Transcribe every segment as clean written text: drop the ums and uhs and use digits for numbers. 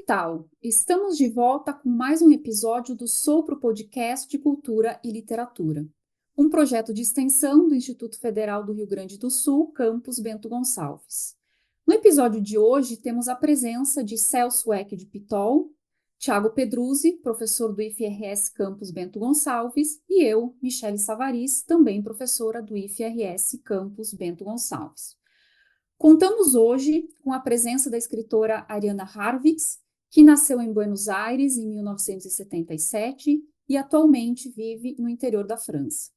tal? Estamos de volta com mais um episódio do Sopro Podcast de Cultura e Literatura, um projeto de extensão do Instituto Federal do Rio Grande do Sul, campus Bento Gonçalves. No episódio de hoje, temos a presença de Celso Eck de Pitol, Tiago Pedruzzi, professor do IFRS Campus Bento Gonçalves, e eu, Michele Savariz, também professora do IFRS Campus Bento Gonçalves. Contamos hoje com a presença da escritora Ariana Harvitz, que nasceu em Buenos Aires em 1977 e atualmente vive no interior da França.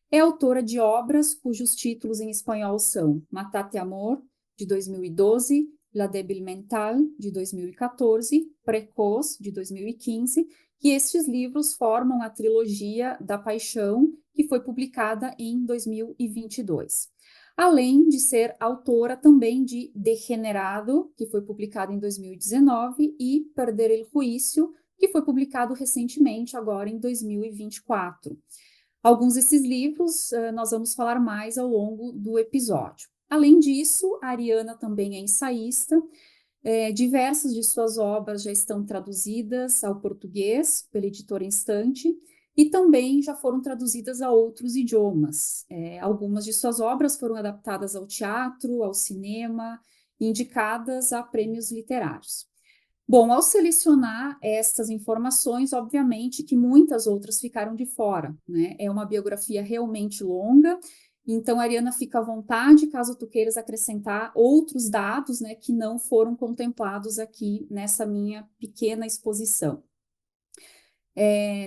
É autora de obras cujos títulos em espanhol são Matate Amor, de 2012, La Débil Mental, de 2014, Precoz, de 2015, e estes livros formam a trilogia da Paixão, que foi publicada em 2022. Além de ser autora também de Degenerado, que foi publicado em 2019, e Perder el Juízo, que foi publicado recentemente, agora em 2024. Alguns desses livros nós vamos falar mais ao longo do episódio. Além disso, a Ariana também é ensaísta. Diversas de suas obras já estão traduzidas ao português pela editora Instante e também já foram traduzidas a outros idiomas. Algumas de suas obras foram adaptadas ao teatro, ao cinema, indicadas a prêmios literários. Bom, ao selecionar essas informações, obviamente que muitas outras ficaram de fora, né? É uma biografia realmente longa, então, Ariana, fica à vontade caso tu queiras acrescentar outros dados, né, que não foram contemplados aqui nessa minha pequena exposição.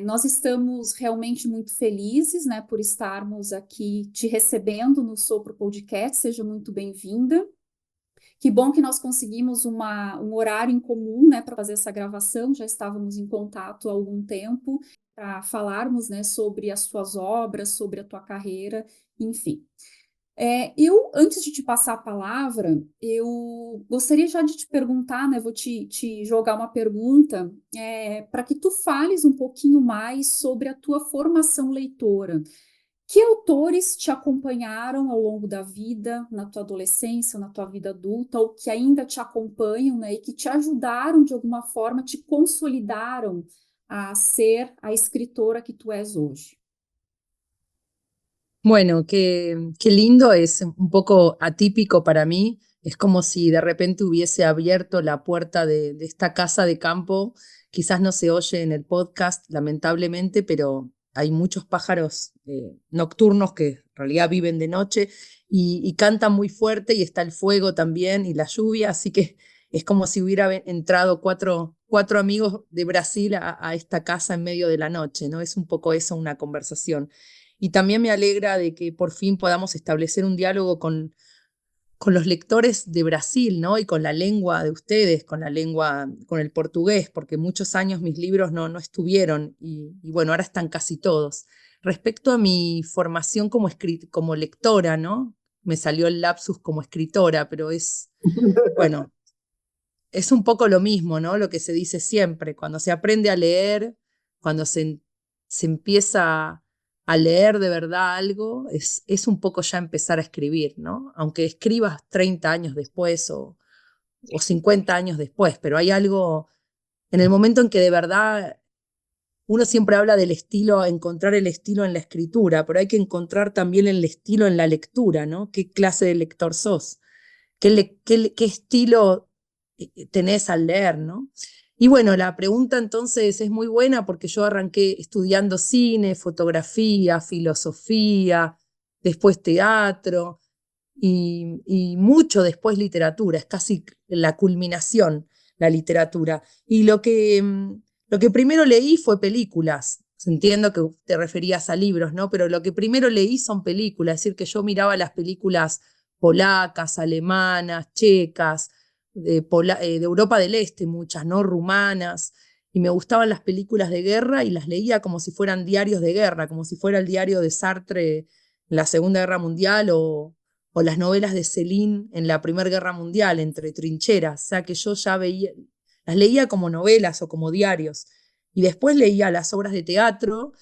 Nós estamos realmente muito felizes, né, por estarmos aqui te recebendo no Sopro Podcast, seja muito bem-vinda. Que bom que nós conseguimos um horário em comum, né, para fazer essa gravação, já estávamos em contato há algum tempo, para falarmos, né, sobre as tuas obras, sobre a tua carreira, enfim. Antes de te passar a palavra, eu gostaria já de te perguntar, né, vou te jogar uma pergunta, para que tu fales um pouquinho mais sobre a tua formação leitora. Que autores te acompanharam ao longo da vida, na tua adolescência, na tua vida adulta, ou que ainda te acompanham, né, e que te ajudaram de alguma forma, te consolidaram a ser a escritora que tu és hoje? Bueno, qué lindo, es un poco atípico para mí. Es como si de repente hubiese abierto la puerta de esta casa de campo. Quizás no se oye en el podcast, lamentablemente, pero hay muchos pájaros nocturnos que en realidad viven de noche y cantan muy fuerte y está el fuego también y la lluvia, así que es como si hubiera entrado cuatro amigos de Brasil a esta casa en medio de la noche, ¿no? Es un poco eso, una conversación. Y también me alegra de que por fin podamos establecer un diálogo con los lectores de Brasil, ¿no? Y con la lengua de ustedes, con el portugués, porque muchos años mis libros no estuvieron y bueno, ahora están casi todos. Respecto a mi formación como lectora, ¿no? Me salió el lapsus como escritora, pero bueno, es un poco lo mismo, ¿no? Lo que se dice siempre, cuando se aprende a leer, cuando se empieza a leer de verdad algo, es un poco ya empezar a escribir, ¿no? Aunque escribas 30 años después o 50 años después, pero hay algo en el momento en que de verdad uno siempre habla del estilo, encontrar el estilo en la escritura, pero hay que encontrar también el estilo en la lectura, ¿no? ¿Qué clase de lector sos? ¿Qué estilo tenés al leer, ¿no? Y bueno, la pregunta entonces es muy buena porque yo arranqué estudiando cine, fotografía, filosofía, después teatro y mucho después literatura, es casi la culminación la literatura. Y lo que primero leí fue películas. Entiendo que te referías a libros, ¿no? Pero lo que primero leí son películas, es decir, que yo miraba las películas polacas, alemanas, checas, de Europa del Este, muchas, ¿no? Rumanas, y me gustaban las películas de guerra y las leía como si fueran diarios de guerra, como si fuera el diario de Sartre en la Segunda Guerra Mundial o las novelas de Céline en la Primera Guerra Mundial, entre trincheras, o sea que yo ya las leía como novelas o como diarios, y después leía las obras de teatro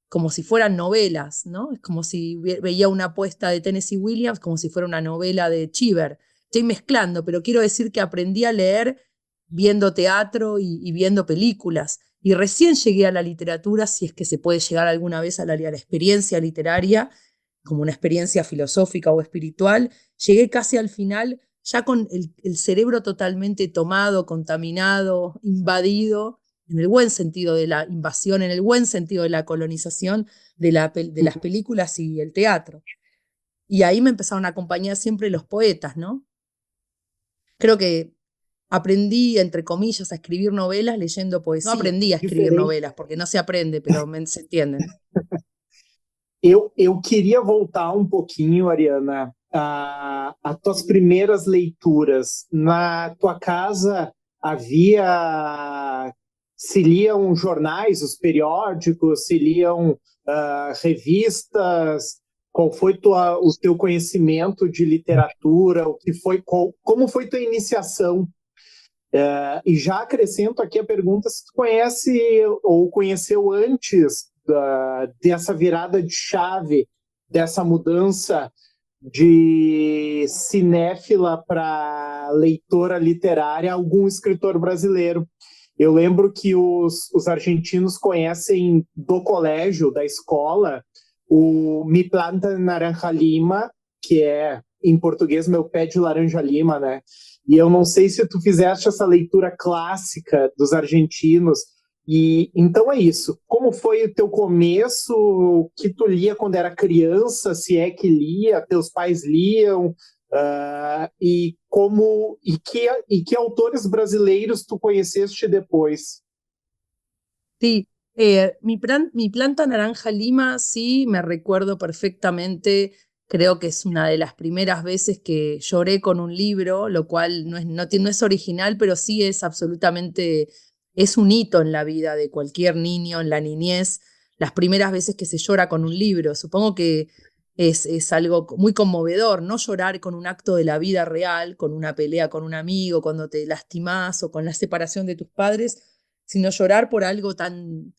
como si fueran novelas, ¿no? Es como si veía una puesta de Tennessee Williams como si fuera una novela de Cheever. Estoy mezclando, pero quiero decir que aprendí a leer viendo teatro y viendo películas. Y recién llegué a la literatura, si es que se puede llegar alguna vez a la experiencia literaria, como una experiencia filosófica o espiritual. Llegué casi al final, ya con el cerebro totalmente tomado, contaminado, invadido, en el buen sentido de la invasión, en el buen sentido de la colonización de las películas y el teatro. Y ahí me empezaron a acompañar siempre los poetas, ¿no? Creo que aprendí, entre comillas, a escribir novelas leyendo poesía. No aprendí a escribir Diferente. novelas, porque no se aprende, pero se entiende, ¿no? Eu queria voltar um pouquinho, Ariana, a tuas primeiras leituras. Na tua casa havia. Se liam jornais, os periódicos, se liam revistas. Qual foi o teu conhecimento de literatura? O que foi, como foi tua iniciação? E já acrescento aqui a pergunta se tu conhece ou conheceu antes dessa virada de chave, dessa mudança de cinéfila para leitora literária, algum escritor brasileiro. Eu lembro que os argentinos conhecem do colégio, da escola, o Mi Planta Naranja Lima, que é, em português, Meu Pé de Laranja Lima, né? E eu não sei se tu fizeste essa leitura clássica dos argentinos. E então é isso. Como foi o teu começo? O que tu lia quando era criança? Se é que lia? Teus pais liam? E que autores brasileiros tu conheceste depois? Sí, mi planta naranja lima, sí, me recuerdo perfectamente. Creo que es una de las primeras veces que lloré con un libro, lo cual no es original, pero sí es absolutamente, es un hito en la vida de cualquier niño, en la niñez, las primeras veces que se llora con un libro. Supongo que es algo muy conmovedor, no llorar con un acto de la vida real, con una pelea con un amigo, cuando te lastimás o con la separación de tus padres, sino llorar por algo tan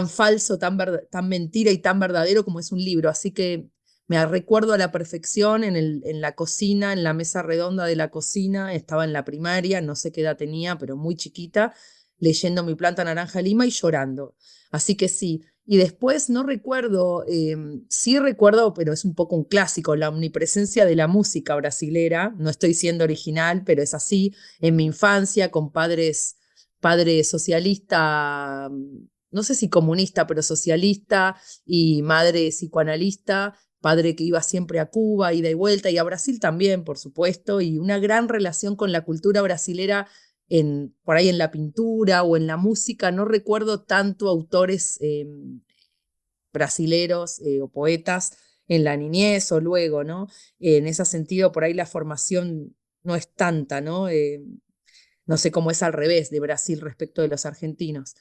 falso, tan mentira y tan verdadero como es un libro. Así que me recuerdo a la perfección en la cocina, en la mesa redonda de la cocina, estaba en la primaria, no sé qué edad tenía, pero muy chiquita, leyendo Mi Planta Naranja Lima y llorando. Así que sí. Y después no recuerdo, sí recuerdo, pero es un poco un clásico, la omnipresencia de la música brasilera. No estoy siendo original, pero es así. En mi infancia, con padre socialista, no sé si comunista, pero socialista, y madre psicoanalista, padre que iba siempre a Cuba, ida y vuelta, y a Brasil también, por supuesto, y una gran relación con la cultura brasilera por ahí en la pintura o en la música. No recuerdo tanto autores brasileros o poetas en la niñez o luego, ¿no? En ese sentido, por ahí la formación no es tanta, ¿no? No sé cómo es al revés de Brasil respecto de los argentinos.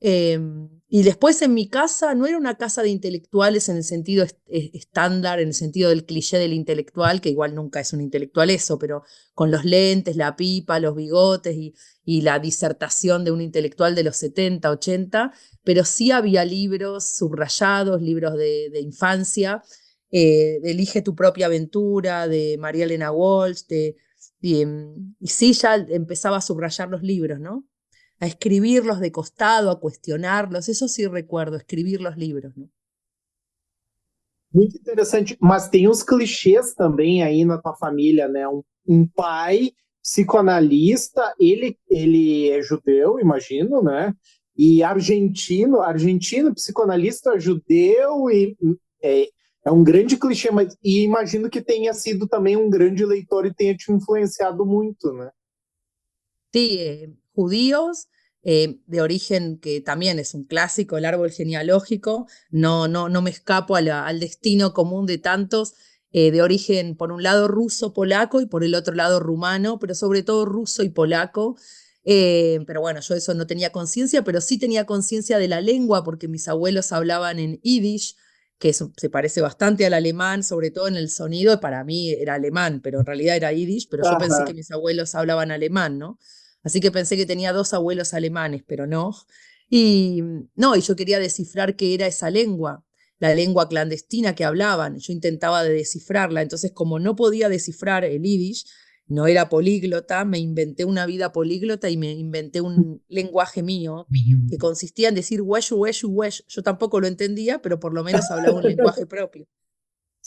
Y después en mi casa no era una casa de intelectuales en el sentido estándar, en el sentido del cliché del intelectual, que igual nunca es un intelectual eso, pero con los lentes, la pipa, los bigotes y la disertación de un intelectual de los 70, 80, pero sí había libros subrayados, libros de infancia, de Elige tu propia aventura, de María Elena Walsh, y sí ya empezaba a subrayar los libros, ¿no? A escribirlos de costado, a cuestionarlos, eso sí recuerdo, escribir los libros, ¿no? Muito interessante, mas tem uns clichês também aí na tua família, né? Um pai psicoanalista, ele é judeu, imagino, né? E argentino, psicoanalista judeu, e é um grande clichê, mas e imagino que tenha sido também um grande leitor e tenha te influenciado muito, né? Sí, judíos, de origen que también es un clásico, el árbol genealógico, no me escapo al destino común de tantos, de origen por un lado ruso-polaco y por el otro lado rumano, pero sobre todo ruso y polaco. Pero bueno, yo eso no tenía conciencia, pero sí tenía conciencia de la lengua porque mis abuelos hablaban en yiddish, que se parece bastante al alemán, sobre todo en el sonido. Para mí era alemán, pero en realidad era yiddish, pero yo pensé que mis abuelos hablaban alemán, ¿no? Así que pensé que tenía dos abuelos alemanes, pero no. Y no, y yo quería descifrar qué era esa lengua, la lengua clandestina que hablaban. Yo intentaba de descifrarla, entonces como no podía descifrar el yiddish, no era políglota, me inventé una vida políglota y me inventé un lenguaje mío que consistía en decir huesh, huesh, huesh. Yo tampoco lo entendía, pero por lo menos hablaba un lenguaje propio.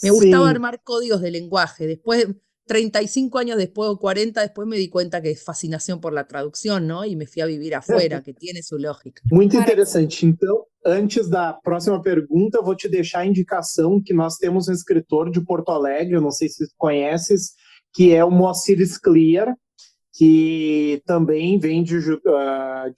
Me gustaba Sim, armar códigos de lenguaje. Después, 35 años después o 40, después me di cuenta que es fascinación por la traducción, ¿no? Y me fui a vivir afuera, que tiene su lógica. muito Cara, interessante. Então, antes da próxima pergunta, eu vou te deixar a indicação que nós temos um escritor de Porto Alegre, eu não sei se tu conheces, que é o Moacir Scliar, que também vem de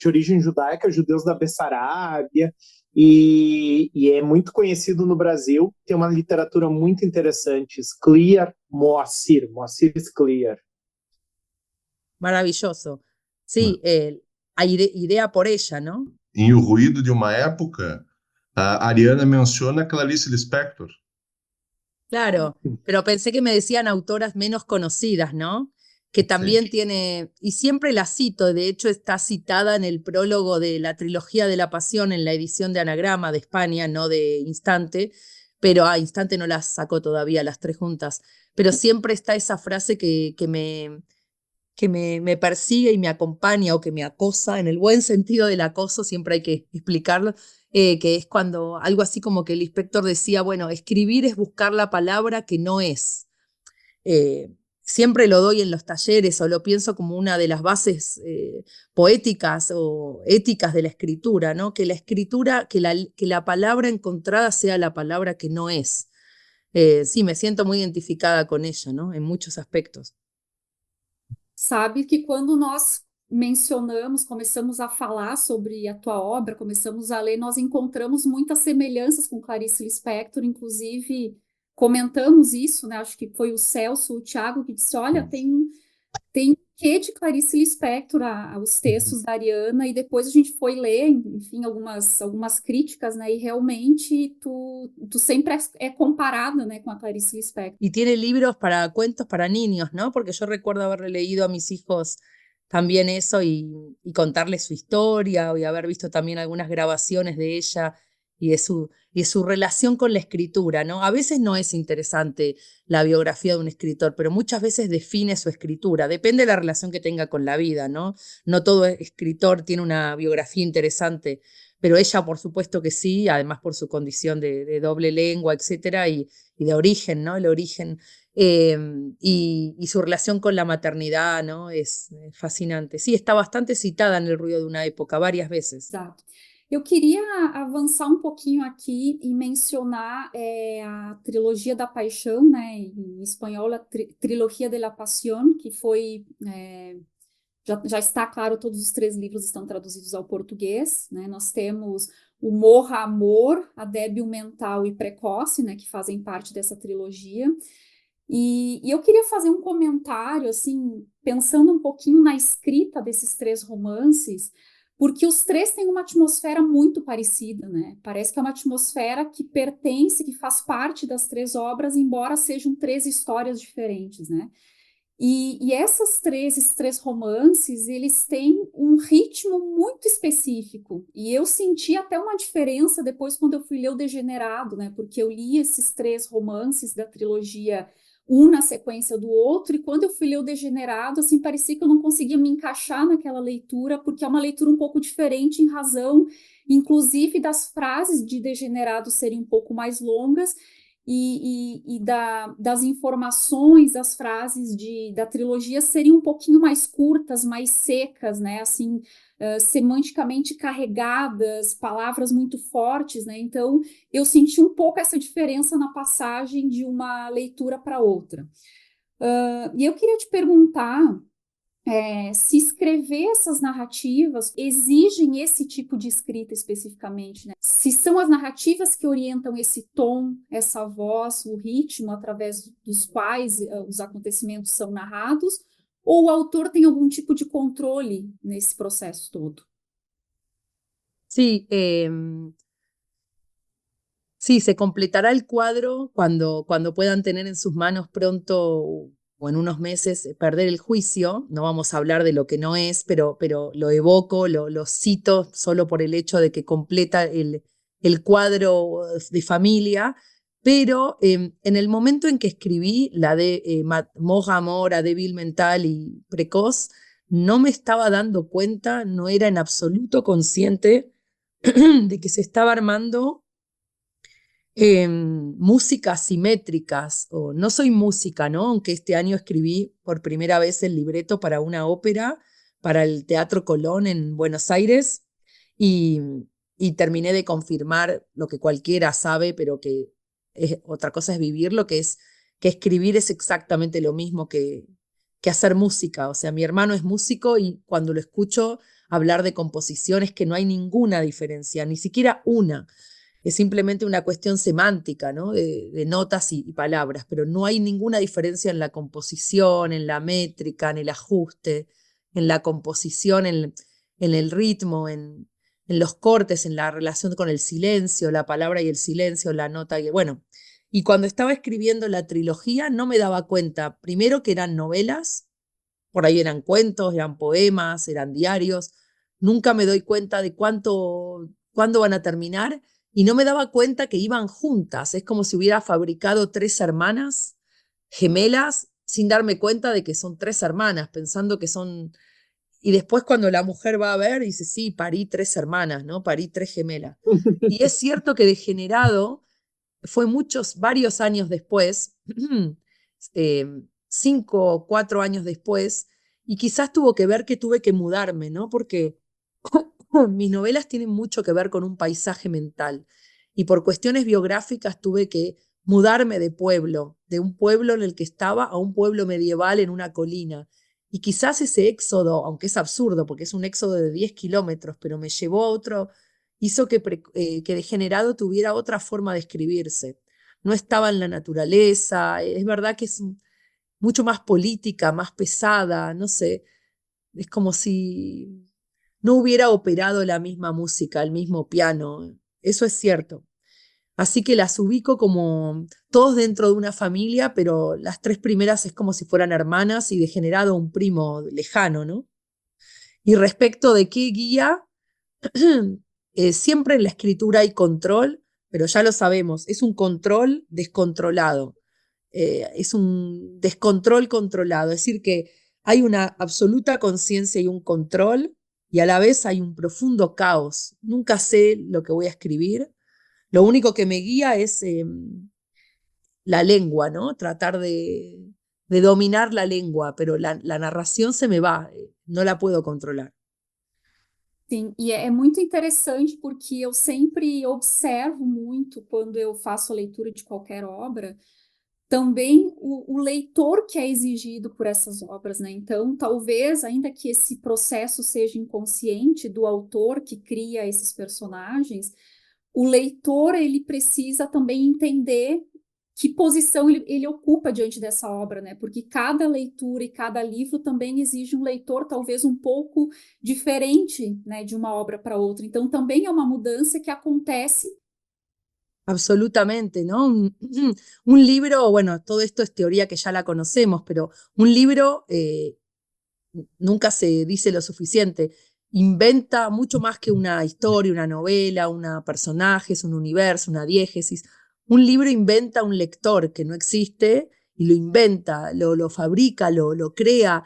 origem judaica, judeus da Bessarabia, e é muito conhecido no Brasil. Tem uma literatura muito interessante. Scliar, Moacir Scliar. Maravilloso. Sí, idea por ella, ¿no? Em O Ruído de uma Época, a Ariana menciona Clarice Lispector. Claro, pero pensé que me decían autoras menos conocidas, ¿no? Que también Sí. tiene, y siempre la cito, de hecho está citada en el prólogo de la trilogía de la Pasión en la edición de Anagrama de España, no de Instante, pero Instante no las sacó todavía las tres juntas, pero siempre está esa frase que me persigue y me acompaña o que me acosa, en el buen sentido del acoso, siempre hay que explicarlo, que es cuando algo así como que el inspector decía, bueno, escribir es buscar la palabra que no es. Siempre lo doy en los talleres o lo pienso como una de las bases poéticas o éticas de la escritura, ¿no? Que la escritura, que la palabra encontrada sea la palabra que no es. Sí, me siento muy identificada con ella, ¿no? En muchos aspectos. sabe que quando nós mencionamos, começamos a falar sobre a tua obra, começamos a ler, nós encontramos muitas semelhanças com Clarice Lispector, inclusive comentamos isso, né? Acho que foi o Celso, o Thiago, que disse: olha, tem um quê de Clarice Lispector os textos da Ariana, e depois a gente foi ler, enfim, algumas críticas, né? E realmente tu sempre é comparada, né, com a Clarice Lispector. Y tiene libros para cuentos para niños, ¿no? Porque yo recuerdo haberle leído a mis hijos también eso y contarles su historia y haber visto también algunas grabaciones de ella y de su relación con la escritura, ¿no? A veces no es interesante la biografía de un escritor, pero muchas veces define su escritura. Depende de la relación que tenga con la vida, ¿no? No todo escritor tiene una biografía interesante, pero ella por supuesto que sí, además por su condición de doble lengua, etcétera, y de origen, ¿no? El origen y su relación con la maternidad, ¿no? Es fascinante. Sí, está bastante citada en El Ruido de una Época, varias veces. Exato. Eu queria avançar um pouquinho aqui e mencionar a Trilogia da Paixão, né? Em espanhol, a Trilogia de la Pasión, que foi... já está claro, todos os 3 livros estão traduzidos ao português, né? Nós temos o Morra Amor, a Débil Mental e Precoce, né? Que fazem parte dessa trilogia. E eu queria fazer um comentário, assim, pensando um pouquinho na escrita desses 3 romances, porque os 3 têm uma atmosfera muito parecida, né? Parece que é uma atmosfera que pertence, que faz parte das 3 obras, embora sejam 3 histórias diferentes, né? E esses três romances, eles têm um ritmo muito específico. E eu senti até uma diferença depois quando eu fui ler O Degenerado, né? Porque eu li esses 3 romances da trilogia, um na sequência do outro, e quando eu fui ler O Degenerado, assim, parecia que eu não conseguia me encaixar naquela leitura, porque é uma leitura um pouco diferente em razão, inclusive, das frases de Degenerado serem um pouco mais longas, das informações, das frases da trilogia serem um pouquinho mais curtas, mais secas, né? Assim, semanticamente carregadas, palavras muito fortes, né? Então, eu senti um pouco essa diferença na passagem de uma leitura para outra. E eu queria te perguntar se escrever essas narrativas exigem esse tipo de escrita especificamente, né? Se são as narrativas que orientam esse tom, essa voz, o ritmo através dos quais os acontecimentos são narrados, ou o autor tem algum tipo de controle nesse processo todo? Sí, sí, se completará el cuadro cuando puedan tener en sus manos pronto o en unos meses Perder el Juicio. No vamos a hablar de lo que no es, pero lo evoco, lo cito solo por el hecho de que completa el cuadro de familia. Pero en el momento en que escribí la de Moja Mora, débil mental y precoz, no me estaba dando cuenta, no era en absoluto consciente de que se estaba armando músicas simétricas, o no soy música, ¿no? Aunque este año escribí por primera vez el libreto para una ópera, para el Teatro Colón en Buenos Aires, y, y terminé de confirmar lo que cualquiera sabe, pero que otra cosa es vivirlo, que es que escribir es exactamente lo mismo que hacer música. O sea, mi hermano es músico y cuando lo escucho hablar de composición es que no hay ninguna diferencia, ni siquiera una. Es simplemente una cuestión semántica, ¿no? De notas y palabras, pero no hay ninguna diferencia en la composición, en la métrica, en el ajuste, en la composición, en el ritmo, en los cortes, en la relación con el silencio, la palabra y el silencio, la nota. Bueno, y cuando estaba escribiendo la trilogía no me daba cuenta, primero que eran novelas, por ahí eran cuentos, eran poemas, eran diarios. Nunca me doy cuenta de cuándo van a terminar y no me daba cuenta que iban juntas. Es como si hubiera fabricado 3 hermanas gemelas sin darme cuenta de que son 3 hermanas, pensando que son... Y después cuando la mujer va a ver, dice, sí, parí 3 hermanas, ¿no? Parí 3 gemelas. Y es cierto que degenerado fue varios años después, 5 o 4 años después, y quizás tuvo que ver que tuve que mudarme, ¿no? Porque mis novelas tienen mucho que ver con un paisaje mental, y por cuestiones biográficas tuve que mudarme de pueblo, de un pueblo en el que estaba a un pueblo medieval en una colina. Y quizás ese éxodo, aunque es absurdo, porque es un éxodo de 10 kilómetros, pero me llevó a otro, hizo que Degenerado tuviera otra forma de escribirse. No estaba en la naturaleza, es verdad que es mucho más política, más pesada, no sé, es como si no hubiera operado la misma música, el mismo piano, eso es cierto. Así que las ubico como todos dentro de una familia, pero las 3 primeras es como si fueran hermanas y Degenerado un primo lejano, ¿no? Y respecto de qué guía, siempre en la escritura hay control, pero ya lo sabemos, es un control descontrolado, es un descontrol controlado, es decir, que hay una absoluta conciencia y un control, y a la vez hay un profundo caos. Nunca sé lo que voy a escribir, lo único que me guía es la lengua, ¿no? Tratar de dominar la lengua, pero la narración se me va, no la puedo controlar. Sim, e é muito interessante porque eu sempre observo muito quando eu faço a leitura de qualquer obra, também o leitor que é exigido por essas obras, né? Então, talvez, ainda que esse processo seja inconsciente do autor que cria esses personagens, o leitor ele precisa também entender que posição ele ocupa diante dessa obra, né? Porque cada leitura e cada livro também exige um leitor talvez um pouco diferente, né, de uma obra para outra. Então também é uma mudança que acontece. Absolutamente, ¿no? Un libro, bueno, todo esto es teoría que ya la conocemos, pero un libro nunca se dice lo suficiente. Inventa mucho más que una historia, una novela, una personajes, un universo, una diégesis. Un libro inventa un lector que no existe y lo inventa, lo fabrica, lo crea.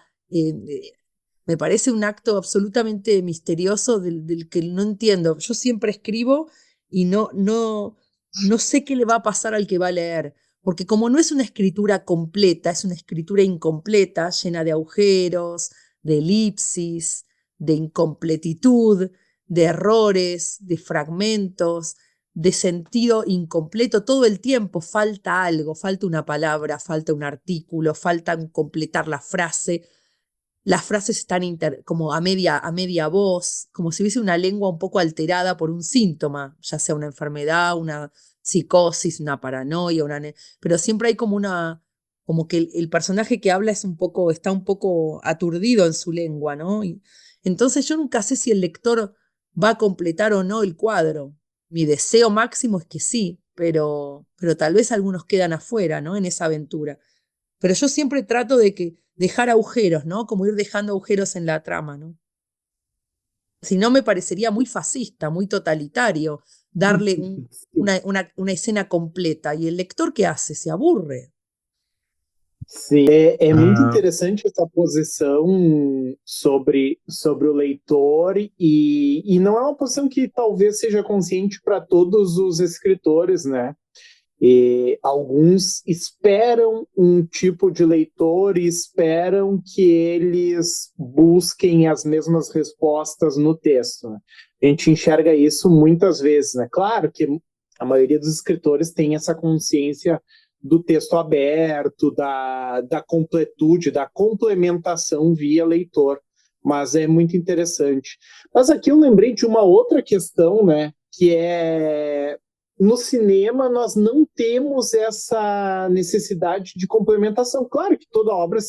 Me parece un acto absolutamente misterioso del que no entiendo. Yo siempre escribo y no sé qué le va a pasar al que va a leer, porque como no es una escritura completa, es una escritura incompleta, llena de agujeros, de elipsis, de incompletitud, de errores, de fragmentos, de sentido incompleto. Todo el tiempo falta algo, falta una palabra, falta un artículo, falta completar la frase. Las frases están como a media voz, como si hubiese una lengua un poco alterada por un síntoma, ya sea una enfermedad, una psicosis, una paranoia, pero siempre hay como que el personaje que habla está un poco aturdido en su lengua, ¿no? Y entonces yo nunca sé si el lector va a completar o no el cuadro. Mi deseo máximo es que sí, pero tal vez algunos quedan afuera, ¿no? En esa aventura. Pero yo siempre trato de dejar agujeros, ¿no? Como ir dejando agujeros en la trama, ¿no? Si no, me parecería muy fascista, muy totalitario. darle Sim. una escena completa. ¿Y el lector qué hace? Se aburre. Sim, é muito Ah, interessante essa posição sobre o leitor, e não é uma posição que talvez seja consciente para todos os escritores, né? E alguns esperam um tipo de leitor e esperam que eles busquem as mesmas respostas no texto, né? A gente enxerga isso muitas vezes, né? Claro que a maioria dos escritores tem essa consciência do texto aberto, da completude, da complementação via leitor, mas é muito interessante. Mas aqui eu lembrei de uma outra questão, né? Que é no cinema nós não temos essa necessidade de complementação. Claro que toda obra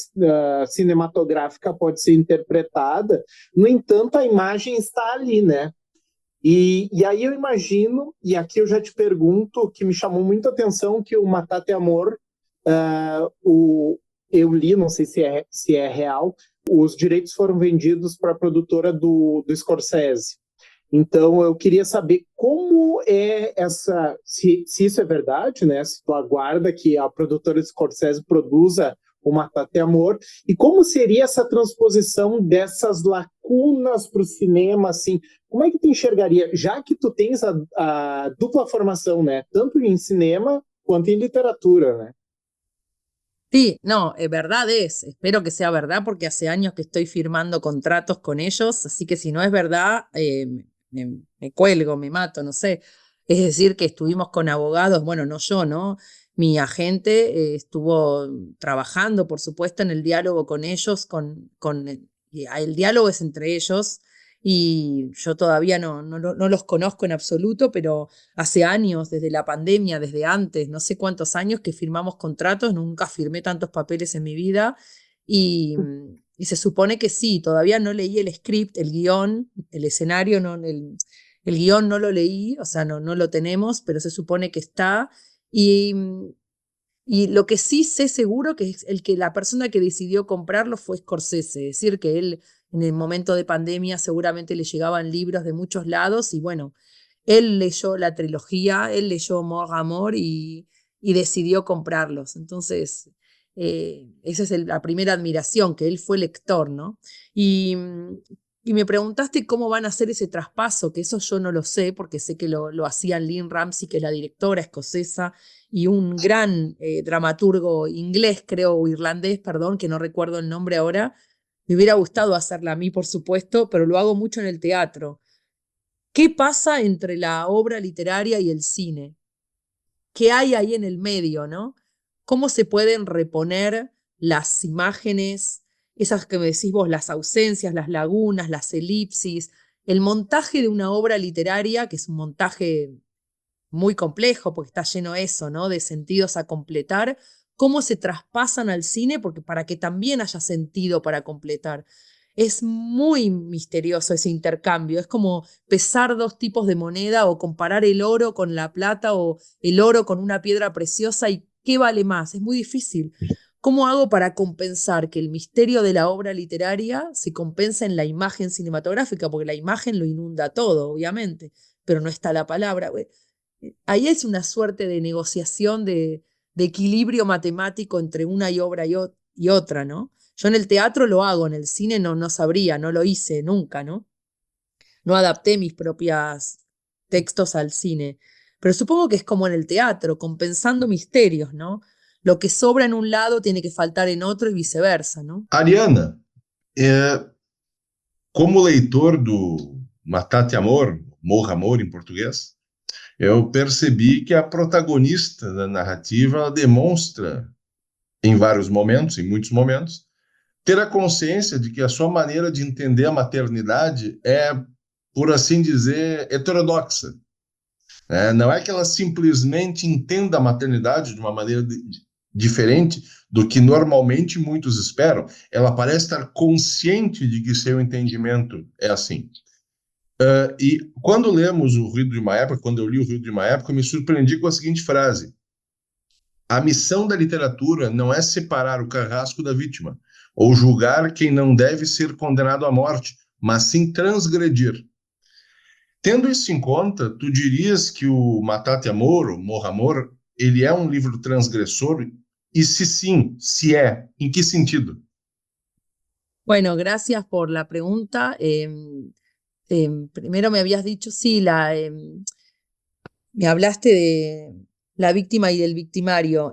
cinematográfica pode ser interpretada, no entanto, a imagem está ali, né? E aí eu imagino, e aqui eu já te pergunto, que me chamou muita atenção que o Matate Amor, eu li, não sei se é real, os direitos foram vendidos para a produtora do Scorsese. Então, eu queria saber como é se isso é verdade, né? Se tu aguarda que a produtora de Scorsese produza o Matate Amor, e como seria essa transposição dessas lacunas para o cinema, assim, como é que tu enxergaria, já que tu tens a dupla formação, né? Tanto em cinema quanto em literatura, né? Sí, no, verdad es. Espero que sea verdad porque hace años que estoy firmando contratos con ellos, así que si no es verdad, me cuelgo, me mato, no sé. Es decir, que estuvimos con abogados, bueno, no yo, ¿no? Mi agente estuvo trabajando, por supuesto, en el diálogo con ellos, y el diálogo es entre ellos y yo todavía no los conozco en absoluto, pero hace años, desde la pandemia, desde antes, no sé cuántos años que firmamos contratos, nunca firmé tantos papeles en mi vida y se supone que sí, todavía no leí el script, el guión, el escenario, el guión no lo leí, o sea, no lo tenemos, pero se supone que está y, y lo que sí sé seguro que es que la persona que decidió comprarlo fue Scorsese, es decir, que él en el momento de pandemia seguramente le llegaban libros de muchos lados y bueno, él leyó la trilogía, él leyó Amor y decidió comprarlos. Entonces, esa es la primera admiración, que él fue lector, ¿no? Y me preguntaste cómo van a hacer ese traspaso, que eso yo no lo sé, porque sé que lo hacían Lynn Ramsey, que es la directora escocesa, y un gran dramaturgo inglés, creo, o irlandés, perdón, que no recuerdo el nombre ahora. Me hubiera gustado hacerla a mí, por supuesto, pero lo hago mucho en el teatro. ¿Qué pasa entre la obra literaria y el cine? ¿Qué hay ahí en el medio, no? ¿Cómo se pueden reponer las imágenes, esas que me decís vos, las ausencias, las lagunas, las elipsis, el montaje de una obra literaria, que es un montaje muy complejo, porque está lleno eso, ¿no? De sentidos a completar, cómo se traspasan al cine, porque para que también haya sentido para completar. Es muy misterioso ese intercambio, es como pesar dos tipos de moneda o comparar el oro con la plata o el oro con una piedra preciosa y qué vale más, es muy difícil. ¿Cómo hago para compensar que el misterio de la obra literaria se compensa en la imagen cinematográfica? Porque la imagen lo inunda todo, obviamente, pero no está la palabra. Ahí es una suerte de negociación, de equilibrio matemático entre una obra y otra, ¿no? Yo en el teatro lo hago, en el cine no sabría, no lo hice nunca, ¿no? No adapté mis propios textos al cine. Pero supongo que es como en el teatro, compensando misterios, ¿no? Lo que sobra en un lado tiene que faltar en otro y viceversa, ¿no? Ariana, como leitor do Matate Amor, Morra Amor em português, eu percebi que a protagonista da narrativa ela demonstra, em vários momentos, em muitos momentos, ter a consciência de que a sua maneira de entender a maternidade é, por assim dizer, heterodoxa. Não é que ela simplesmente entenda a maternidade de uma maneira diferente do que normalmente muitos esperam. Ela parece estar consciente de que seu entendimento é assim. E quando lemos O Ruído de uma Época, quando eu li O Ruído de uma Época, eu me surpreendi com a seguinte frase: a missão da literatura não é separar o carrasco da vítima, ou julgar quem não deve ser condenado à morte, mas sim transgredir. Tendo isso em conta, tu dirias que o Matate Amor, o Morra Amor, ele é um livro transgressor? E se sim, se é, em que sentido? Bueno, gracias por la pregunta. Primero me habías dicho, sí, me hablaste de la víctima y del victimario.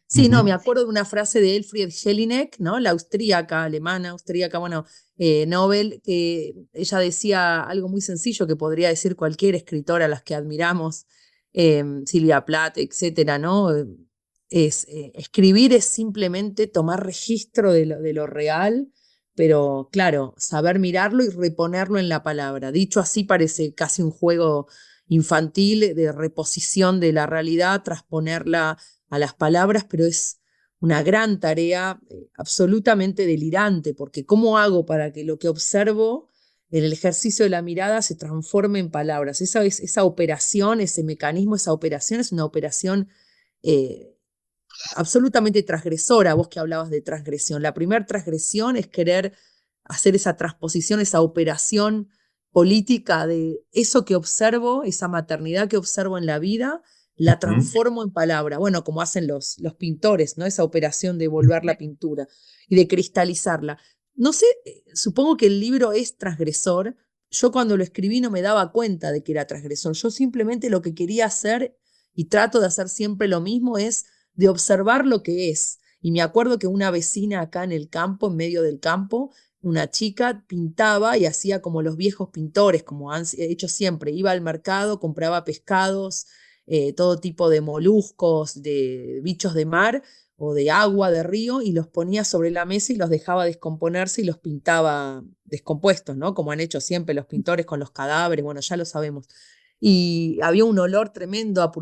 Sí, no, me acuerdo de una frase de Elfriede Jelinek, ¿no? La austríaca, alemana, austríaca, bueno, Nobel, que ella decía algo muy sencillo que podría decir cualquier escritora a las que admiramos, Silvia Plath, etcétera, ¿no? Escribir es simplemente tomar registro de lo real, pero claro, saber mirarlo y reponerlo en la palabra. Dicho así parece casi un juego infantil de reposición de la realidad, transponerla a las palabras, pero es una gran tarea absolutamente delirante, porque ¿cómo hago para que lo que observo en el ejercicio de la mirada se transforme en palabras? Esa operación, ese mecanismo, esa operación es una operación absolutamente transgresora, vos que hablabas de transgresión. La primera transgresión es querer hacer esa transposición, esa operación política de eso que observo, esa maternidad que observo en la vida, la transformo en palabra. Bueno, como hacen los pintores, ¿no? Esa operación de volver la pintura y de cristalizarla. No sé, supongo que el libro es transgresor. Yo cuando lo escribí no me daba cuenta de que era transgresor. Yo simplemente lo que quería hacer, y trato de hacer siempre lo mismo, es de observar lo que es. Y me acuerdo que una vecina acá en el campo, en medio del campo, una chica pintaba y hacía como los viejos pintores, como han hecho siempre. Iba al mercado, compraba pescados, todo tipo de moluscos, de bichos de mar o de agua, de río, y los ponía sobre la mesa y los dejaba descomponerse y los pintaba descompuestos, ¿no? Como han hecho siempre los pintores con los cadáveres, bueno, ya lo sabemos. Y había un olor tremendo a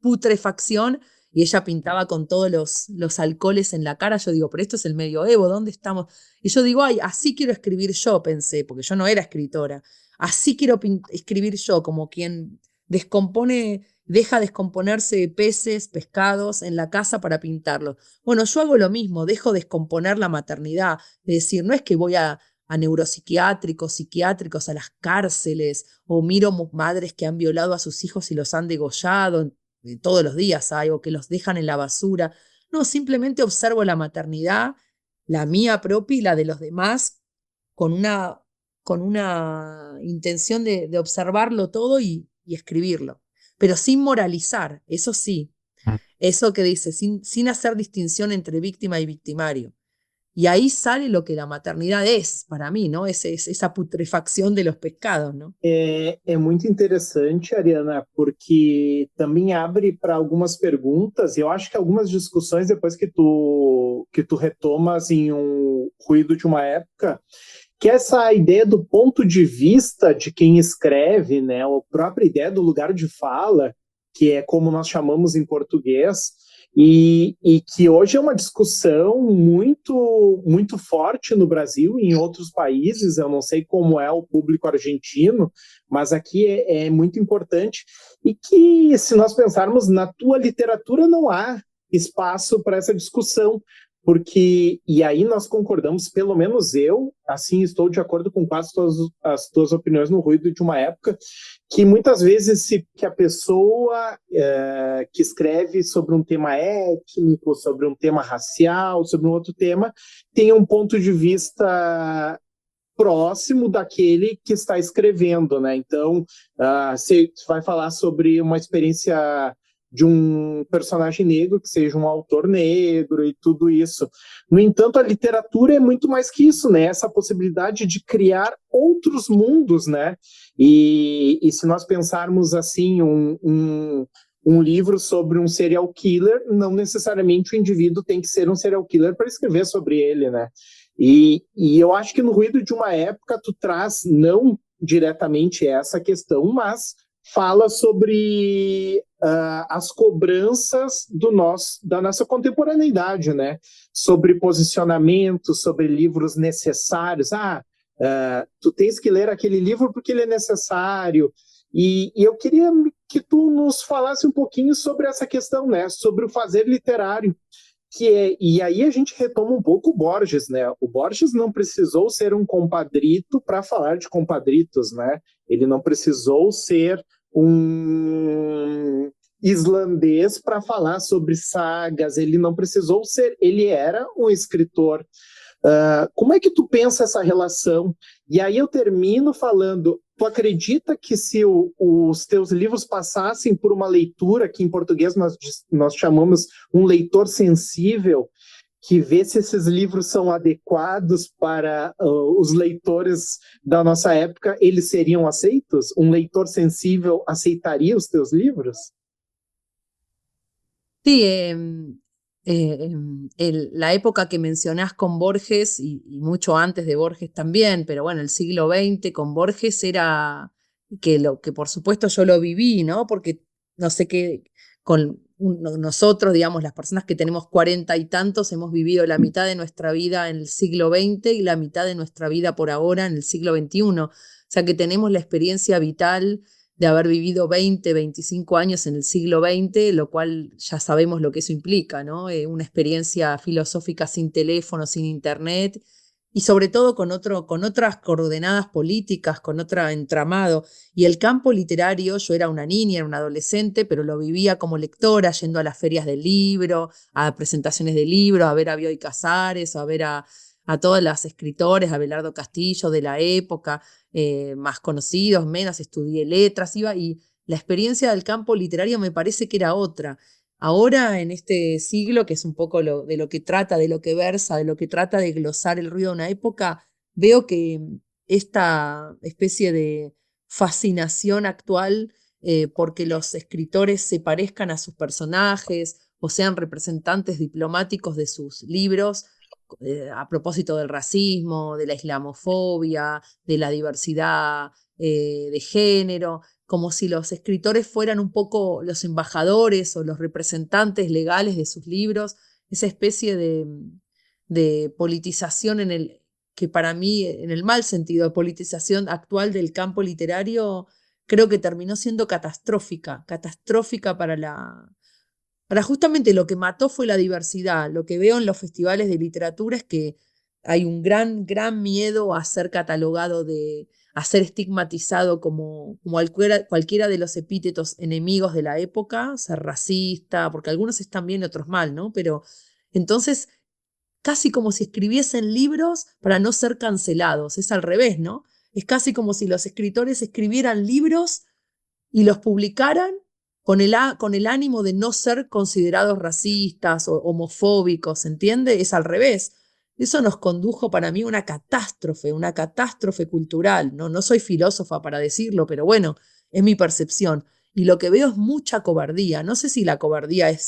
putrefacción, y ella pintaba con todos los alcoholes en la cara. Yo digo, pero esto es el medioevo, ¿dónde estamos? Y yo digo, ay, así quiero escribir yo, pensé, porque yo no era escritora. Así quiero escribir yo, como quien descompone, deja descomponerse peces, pescados en la casa para pintarlos. Bueno, yo hago lo mismo, dejo descomponer la maternidad. Es decir, no es que voy a neuropsiquiátricos, psiquiátricos, a las cárceles, o miro madres que han violado a sus hijos y los han degollado, todos los días hay, o que los dejan en la basura. No, simplemente observo la maternidad, la mía propia y la de los demás, con una intención de observarlo todo y escribirlo, pero sin moralizar, eso sí, eso que dice, sin hacer distinción entre víctima y victimario. Y ahí sale lo que la maternidad es para mí, ¿no? Esa putrefacción de los pescados, ¿no? É muito interessante, Ariana, porque também abre para algumas perguntas, e eu acho que algumas discussões, depois que tu retomas em um ruído de uma época, que é essa ideia do ponto de vista de quem escreve, né? A própria ideia do lugar de fala, que é como nós chamamos em português, e que hoje é uma discussão muito forte no Brasil e em outros países. Eu não sei como é o público argentino, mas aqui é muito importante. E que, se nós pensarmos na tua literatura, não há espaço para essa discussão, porque, e aí nós concordamos, pelo menos eu, assim, estou de acordo com quase todas as tuas opiniões no ruído de uma época, que muitas vezes que a pessoa que escreve sobre um tema étnico, sobre um tema racial, sobre um outro tema, tem um ponto de vista próximo daquele que está escrevendo, né? Então, você vai falar sobre uma experiência de um personagem negro, que seja um autor negro e tudo isso. No entanto, a literatura é muito mais que isso, né? Essa possibilidade de criar outros mundos, né? E se nós pensarmos assim, um livro sobre um serial killer, não necessariamente o indivíduo tem que ser um serial killer para escrever sobre ele, né? E eu acho que no ruído de uma época tu traz não diretamente essa questão, mas fala sobre as cobranças da nossa contemporaneidade, né? Sobre posicionamento, sobre livros necessários. Tu tens que ler aquele livro porque ele é necessário. E eu queria que tu nos falasse um pouquinho sobre essa questão, né? Sobre o fazer literário, E aí a gente retoma um pouco o Borges, né? O Borges não precisou ser um compadrito para falar de compadritos, né? Ele não precisou ser um islandês para falar sobre sagas, ele não precisou ser, ele era um escritor. Como é que tu pensa essa relação? E aí eu termino falando, tu acredita que se os teus livros passassem por uma leitura, que em português nós chamamos um leitor sensível, que vê se esses livros são adequados para os leitores da nossa época, eles seriam aceitos? Um leitor sensível aceitaria os teus livros? Sí, la época que mencionás con Borges y mucho antes de Borges también, pero bueno, el siglo XX con Borges era lo que por supuesto yo lo viví, ¿no? Porque no sé qué, nosotros, digamos, las personas que tenemos 40 y tantos, hemos vivido la mitad de nuestra vida en el siglo XX y la mitad de nuestra vida por ahora en el siglo XXI. O sea que tenemos la experiencia vital de haber vivido 20, 25 años en el siglo XX, lo cual ya sabemos lo que eso implica, ¿no? Una experiencia filosófica sin teléfono, sin internet, y sobre todo con otras coordenadas políticas, con otro entramado. Y el campo literario, yo era una niña, era una adolescente, pero lo vivía como lectora, yendo a las ferias del libro, a presentaciones de libros, a ver a Bioy Casares, a ver a todas las escritores, a Abelardo Castillo de la época, más conocidos, menos, estudié letras, y la experiencia del campo literario me parece que era otra. Ahora, en este siglo, que es un poco de lo que trata, de lo que versa, de lo que trata de glosar el ruido de una época, veo que esta especie de fascinación actual porque los escritores se parezcan a sus personajes o sean representantes diplomáticos de sus libros, a propósito del racismo, de la islamofobia, de la diversidad de género, como si los escritores fueran un poco los embajadores o los representantes legales de sus libros, esa especie de politización que para mí, en el mal sentido, de politización actual del campo literario, creo que terminó siendo catastrófica para justamente lo que mató fue la diversidad. Lo que veo en los festivales de literatura es que hay un gran, gran miedo a ser catalogado, a ser estigmatizado como cualquiera de los epítetos enemigos de la época, ser racista, porque algunos están bien y otros mal, ¿no? Pero entonces, casi como si escribiesen libros para no ser cancelados. Es al revés, ¿no? Es casi como si los escritores escribieran libros y los publicaran con el ánimo de no ser considerados racistas o homofóbicos, ¿entiende? Es al revés. Eso nos condujo para mí a una catástrofe cultural. No soy filósofa para decirlo, pero bueno, es mi percepción. Y lo que veo es mucha cobardía. No sé si la cobardía es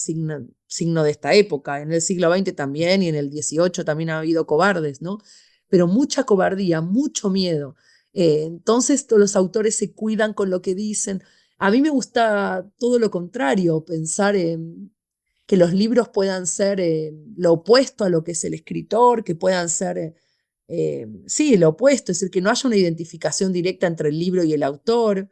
signo de esta época. En el siglo XX también y en el XVIII también ha habido cobardes, ¿no? Pero mucha cobardía, mucho miedo. Entonces todos los autores se cuidan con lo que dicen. A mí me gusta todo lo contrario, pensar en que los libros puedan ser lo opuesto a lo que es el escritor, que puedan ser, sí, lo opuesto, es decir, que no haya una identificación directa entre el libro y el autor,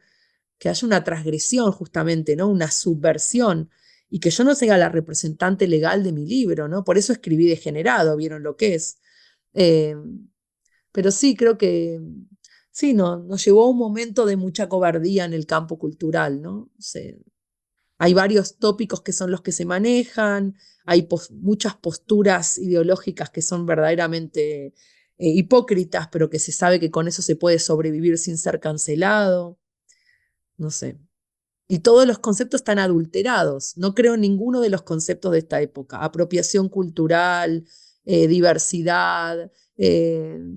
que haya una transgresión justamente, ¿no? Una subversión, y que yo no sea la representante legal de mi libro, ¿no? Por eso escribí Degenerado, ¿vieron lo que es? Eh, pero sí, creo que sí, nos llevó a un momento de mucha cobardía en el campo cultural, ¿no? Hay varios tópicos que son los que se manejan, hay muchas posturas ideológicas que son verdaderamente hipócritas, pero que se sabe que con eso se puede sobrevivir sin ser cancelado, no sé. Y todos los conceptos están adulterados. No creo en ninguno de los conceptos de esta época. Apropiación cultural, diversidad,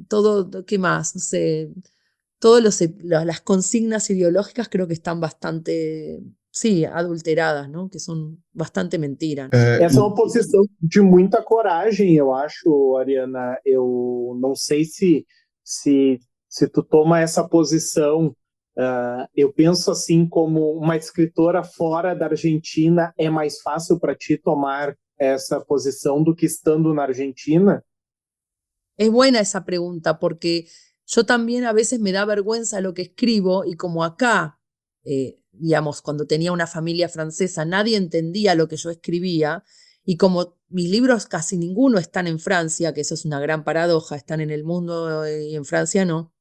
todo, ¿qué más? No sé, las consignas ideológicas creo que están bastante, sí, adulteradas, ¿no? Que son bastante mentiras. Essa é uma posição de muita coragem, eu acho, Ariana. Eu não sei se tu toma essa posição. Eu penso assim, como uma escritora fora da Argentina, é mais fácil para ti tomar essa posição do que estando na Argentina? Es buena esa pregunta porque yo también a veces me da vergüenza lo que escribo y como acá, digamos, cuando tenía una familia francesa, nadie entendía lo que yo escribía Y como mis libros casi ninguno están en Francia, que eso es una gran paradoja, están en el mundo y en Francia no,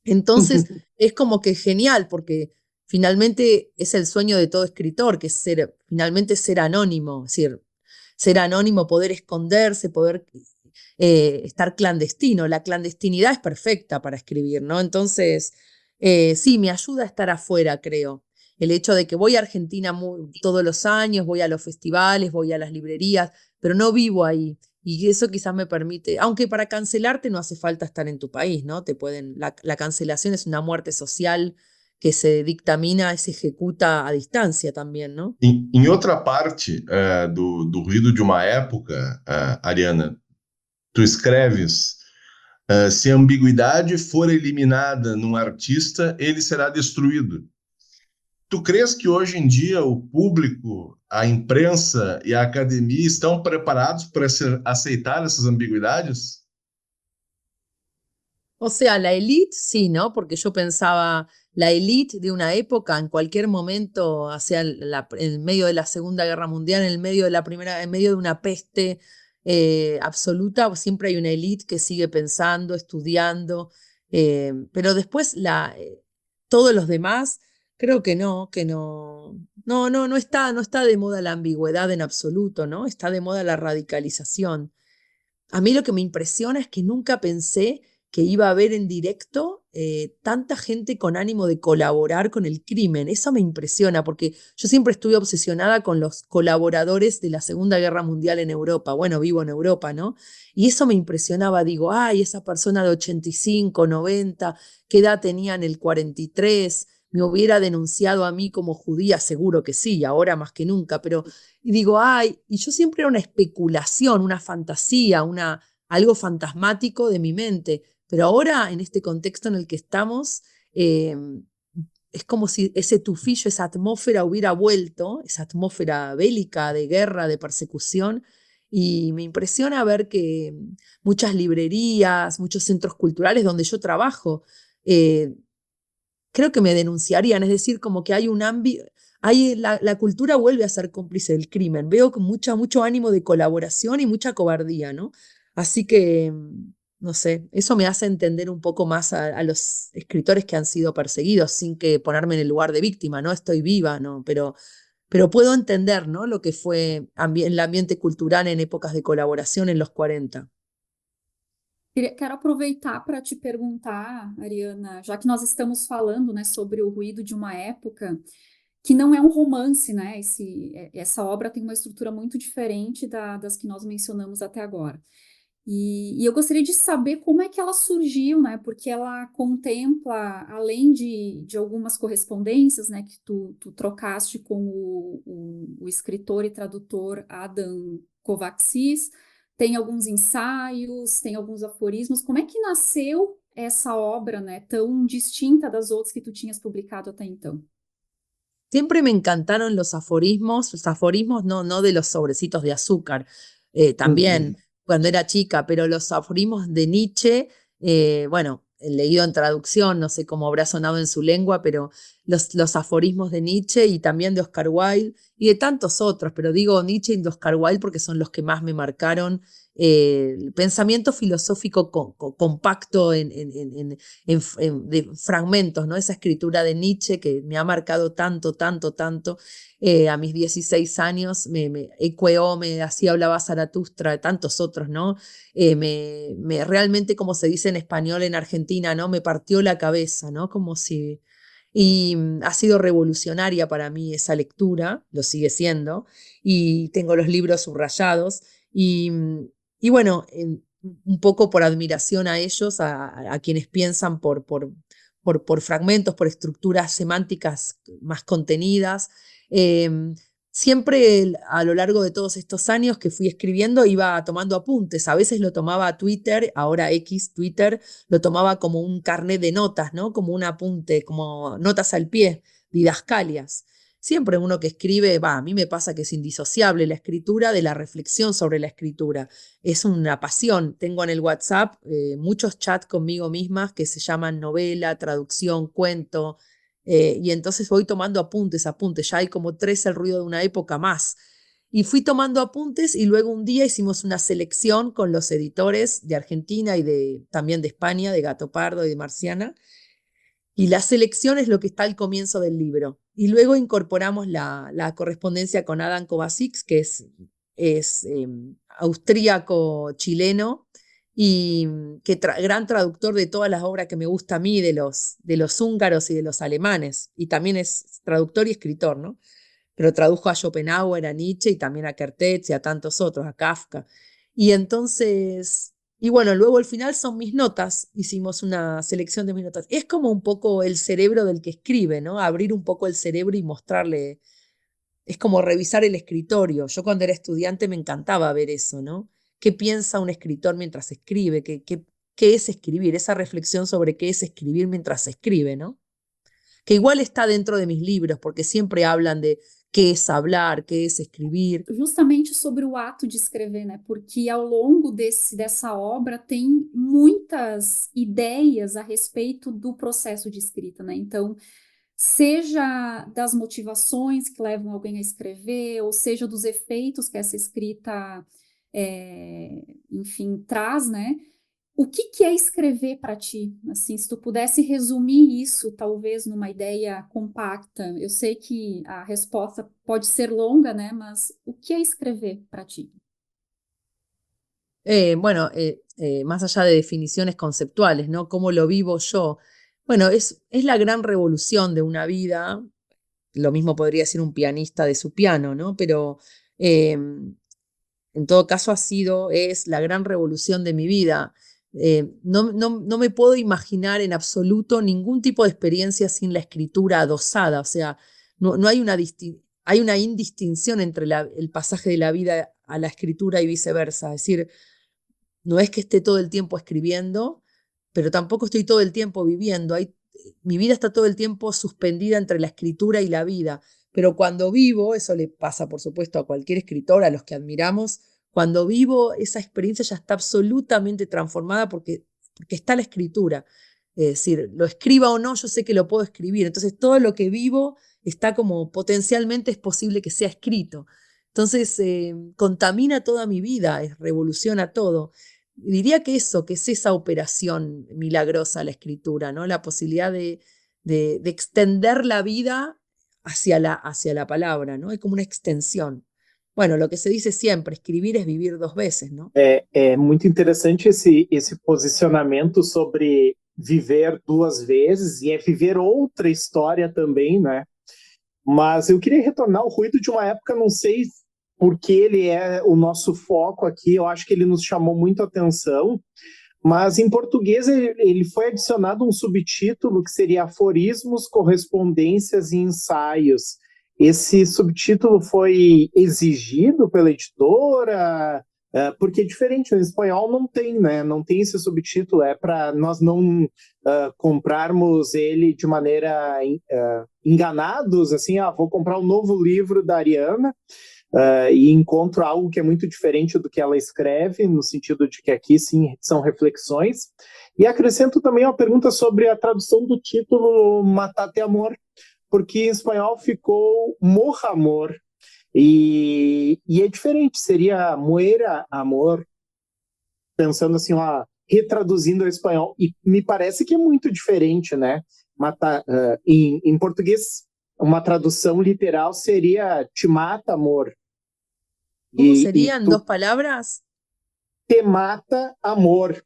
entonces es como que genial, porque finalmente es el sueño de todo escritor, que es finalmente ser anónimo, es decir, ser anónimo, poder esconderse, poder estar clandestino. La clandestinidad es perfecta para escribir, ¿no? Entonces, sí, me ayuda a estar afuera, creo. El hecho de que voy a Argentina todos los años, voy a los festivales, voy a las librerías, pero no vivo ahí. Y eso quizás me permite, aunque para cancelarte no hace falta estar en tu país, ¿no? La cancelación es una muerte social que se dictamina, se ejecuta a distancia también, ¿no? Em outra parte do ruído de uma época, Ariana, tu escreves: se a ambiguidade for eliminada num artista, ele será destruído. Tu crês que hoje em dia o público, a imprensa e a academia estão preparados para aceitar essas ambiguidades? O sea, la élite, sí, ¿no? Porque yo pensaba, la élite de una época, en cualquier momento, hacia en medio de la Segunda Guerra Mundial, en el medio de la Primera, en medio de una peste absoluta, siempre hay una élite que sigue pensando, estudiando, pero después todos los demás, creo que no, no está de moda la ambigüedad en absoluto, ¿no? Está de moda la radicalización. A mí lo que me impresiona es que nunca pensé que iba a haber en directo tanta gente con ánimo de colaborar con el crimen. Eso me impresiona porque yo siempre estuve obsesionada con los colaboradores de la Segunda Guerra Mundial en Europa. Bueno, vivo en Europa, ¿no? Y eso me impresionaba. Digo, ay, esa persona de 85, 90, ¿qué edad tenía en el 43? ¿Me hubiera denunciado a mí como judía? Seguro que sí, ahora más que nunca, pero y digo, ay, y yo siempre era una especulación, una fantasía, algo fantasmático de mi mente. Pero ahora, en este contexto en el que estamos, es como si ese tufillo, esa atmósfera hubiera vuelto, esa atmósfera bélica, de guerra, de persecución. Y me impresiona ver que muchas librerías, muchos centros culturales donde yo trabajo, eh, creo que me denunciarían, es decir, como que hay la cultura vuelve a ser cómplice del crimen. Veo con mucho ánimo de colaboración y mucha cobardía, ¿no? Así que, no sé, eso me hace entender un poco más a los escritores que han sido perseguidos, sin que ponerme en el lugar de víctima, ¿no? Estoy viva, ¿no? Pero puedo entender, ¿no? Lo que fue el ambiente cultural en épocas de colaboración en los 40. Quero aproveitar para te perguntar, Ariana, já que nós estamos falando, né, sobre o ruído de uma época, que não é um romance, né? Essa obra tem uma estrutura muito diferente das que nós mencionamos até agora. E eu gostaria de saber como é que ela surgiu, né? Porque ela contempla, além de algumas correspondências, né, que tu trocaste com o escritor e tradutor Adam Kovacs, tem alguns ensaios, tem alguns aforismos. Como é que nasceu essa obra, né, tão distinta das outras que tu tinhas publicado até então? Siempre me encantaron los aforismos no de los sobrecitos de azúcar, también cuando era chica, pero los aforismos de Nietzsche, bueno, leído en traducción, no sé cómo habrá sonado en su lengua, pero los aforismos de Nietzsche y también de Oscar Wilde y de tantos otros, pero digo Nietzsche y de Oscar Wilde porque son los que más me marcaron. El pensamiento filosófico compacto de fragmentos, ¿no? Esa escritura de Nietzsche que me ha marcado tanto, tanto, tanto. A mis 16 años me ecueó, así hablaba Zaratustra, de tantos otros, ¿no? Realmente, como se dice en español en Argentina, ¿no? Me partió la cabeza, ¿no? Como si... Y ha sido revolucionaria para mí esa lectura, lo sigue siendo, y tengo los libros subrayados, y bueno, un poco por admiración a ellos, a quienes piensan por fragmentos, por estructuras semánticas más contenidas. Siempre a lo largo de todos estos años que fui escribiendo iba tomando apuntes. A veces lo tomaba a Twitter, ahora X, Twitter, lo tomaba como un carnet de notas, ¿no? Como un apunte, como notas al pie, didascalias. Siempre uno que escribe, a mí me pasa que es indisociable la escritura de la reflexión sobre la escritura. Es una pasión. Tengo en el WhatsApp muchos chats conmigo mismas que se llaman novela, traducción, cuento, y entonces voy tomando apuntes. Ya hay como 3 El ruido de una época más. Y fui tomando apuntes y luego un día hicimos una selección con los editores de Argentina y también de España, de Gato Pardo y de Marciana. Y la selección es lo que está al comienzo del libro. Y luego incorporamos la correspondencia con Adam Kovacic, que es austríaco-chileno y que gran traductor de todas las obras que me gusta a mí, de los húngaros y de los alemanes. Y también es traductor y escritor, ¿no? Pero tradujo a Schopenhauer, a Nietzsche y también a Kertész y a tantos otros, a Kafka. Y entonces, y bueno, luego al final son mis notas, hicimos una selección de mis notas. Es como un poco el cerebro del que escribe, ¿no? Abrir un poco el cerebro y mostrarle, es como revisar el escritorio. Yo cuando era estudiante me encantaba ver eso, ¿no? ¿Qué piensa un escritor mientras escribe? ¿Qué es escribir? Esa reflexión sobre qué es escribir mientras escribe, ¿no? Que igual está dentro de mis libros, porque siempre hablan de qué es hablar, qué es escribir. Justamente sobre o ato de escrever, né? Porque ao longo dessa obra tem muitas ideias a respeito do processo de escrita, né? Então, seja das motivações que levam alguém a escrever, ou seja dos efeitos que essa escrita, enfim, traz, né? O que é escrever para ti? Assim, se tu pudesse resumir isso, talvez numa ideia compacta. Eu sei que a resposta pode ser longa, né? Mas o que é escrever para ti? Bueno, más allá de definiciones conceptuales, ¿no? ¿Cómo lo vivo yo? Bueno, es la gran revolución de una vida. Lo mismo podría decir un pianista de su piano, ¿no? Pero en todo caso es la gran revolución de mi vida. No me puedo imaginar en absoluto ningún tipo de experiencia sin la escritura adosada. O sea, no hay hay una indistinción entre el pasaje de la vida a la escritura y viceversa. Es decir, no es que esté todo el tiempo escribiendo, pero tampoco estoy todo el tiempo viviendo. Mi vida está todo el tiempo suspendida entre la escritura y la vida. Pero cuando vivo, eso le pasa por supuesto a cualquier escritor, a los que admiramos, cuando vivo esa experiencia ya está absolutamente transformada porque está la escritura. Es decir, lo escriba o no, yo sé que lo puedo escribir. Entonces todo lo que vivo está como potencialmente es posible que sea escrito. Entonces contamina toda mi vida, revoluciona todo. Diría que es esa operación milagrosa la escritura, ¿no? La posibilidad de extender la vida hacia la palabra, ¿no? Es como una extensión. Bueno, lo que se dice siempre, escribir es vivir dos veces, ¿no? É muito interessante esse posicionamento sobre viver duas vezes e viver outra história também, né? Mas eu queria retornar ao Ruído de uma época, não sei porque ele é o nosso foco aqui, eu acho que ele nos chamou muito a atenção, mas em português ele foi adicionado um subtítulo que seria Aforismos, Correspondências e Ensaios. Esse subtítulo foi exigido pela editora, porque é diferente, no espanhol não tem, né? Não tem esse subtítulo, é para nós não comprarmos ele de maneira enganados, assim, vou comprar um novo livro da Ariana, e encontro algo que é muito diferente do que ela escreve, no sentido de que aqui sim são reflexões. E acrescento também uma pergunta sobre a tradução do título Matate Amor, porque em espanhol ficou Morra Amor, e é diferente, seria Muera Amor, pensando assim, retraduzindo ao espanhol, e me parece que é muito diferente, né? Em português, uma tradução literal seria Te Mata Amor. ¿Cómo serían dos palabras? Te Mata Amor,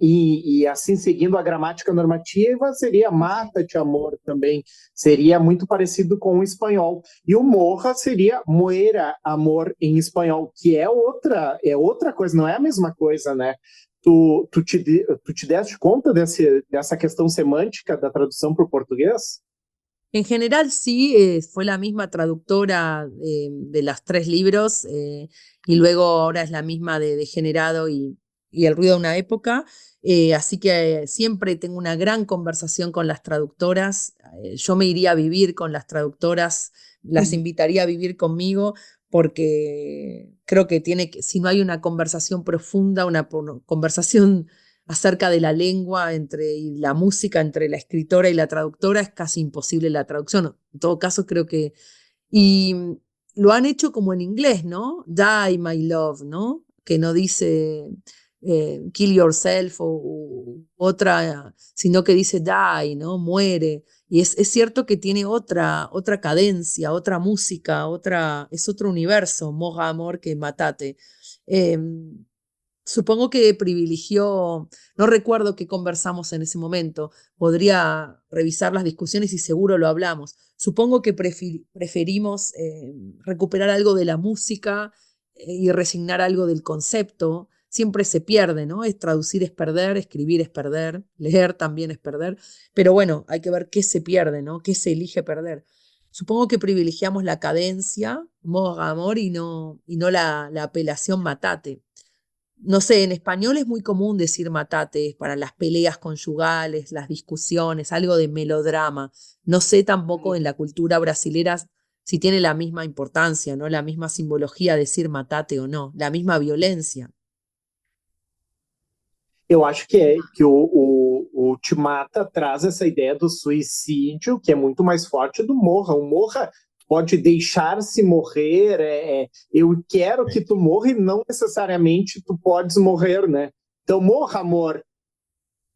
e assim seguindo a gramática normativa seria Mata-te Amor também, seria muito parecido com o espanhol, e o Morra seria Muera Amor em espanhol, que é outra coisa, não é a mesma coisa, né? Tu te deste conta dessa questão semântica da tradução para o português? En general sí, fue la misma traductora de los 3 libros y luego ahora es la misma de Degenerado y El ruido de una época, así que siempre tengo una gran conversación con las traductoras. Yo me iría a vivir con las traductoras, las invitaría a vivir conmigo porque creo que si no hay una conversación profunda, una conversación acerca de la lengua y la música entre la escritora y la traductora, es casi imposible la traducción. En todo caso, creo que... Y lo han hecho como en inglés, ¿no? Die, my love, ¿no? Que no dice kill yourself o otra, sino que dice die, ¿no? Muere. Y es cierto que tiene otra cadencia, otra música, es otro universo, Moja Amor, que Matate. Eh, Supongo que privilegió, no recuerdo qué conversamos en ese momento, podría revisar las discusiones y seguro lo hablamos. Supongo que preferimos recuperar algo de la música y resignar algo del concepto. Siempre se pierde, ¿no? Es traducir es perder, escribir es perder, leer también es perder, pero bueno, hay que ver qué se pierde, ¿no? ¿Qué se elige perder? Supongo que privilegiamos la cadencia, modo amor, y no la apelación matate. No sé, en español es muy común decir matate para las peleas conyugales, las discusiones, algo de melodrama. No sé tampoco en la cultura brasilera si tiene la misma importancia, ¿no? La misma simbología decir matate o no, la misma violencia. Eu acho que o Te Mata traz essa ideia do suicídio, que é muito mais forte do morra. O morra pode deixar-se morrer, eu quero que tu morra e não necessariamente tu podes morrer, né? Então, morra, amor,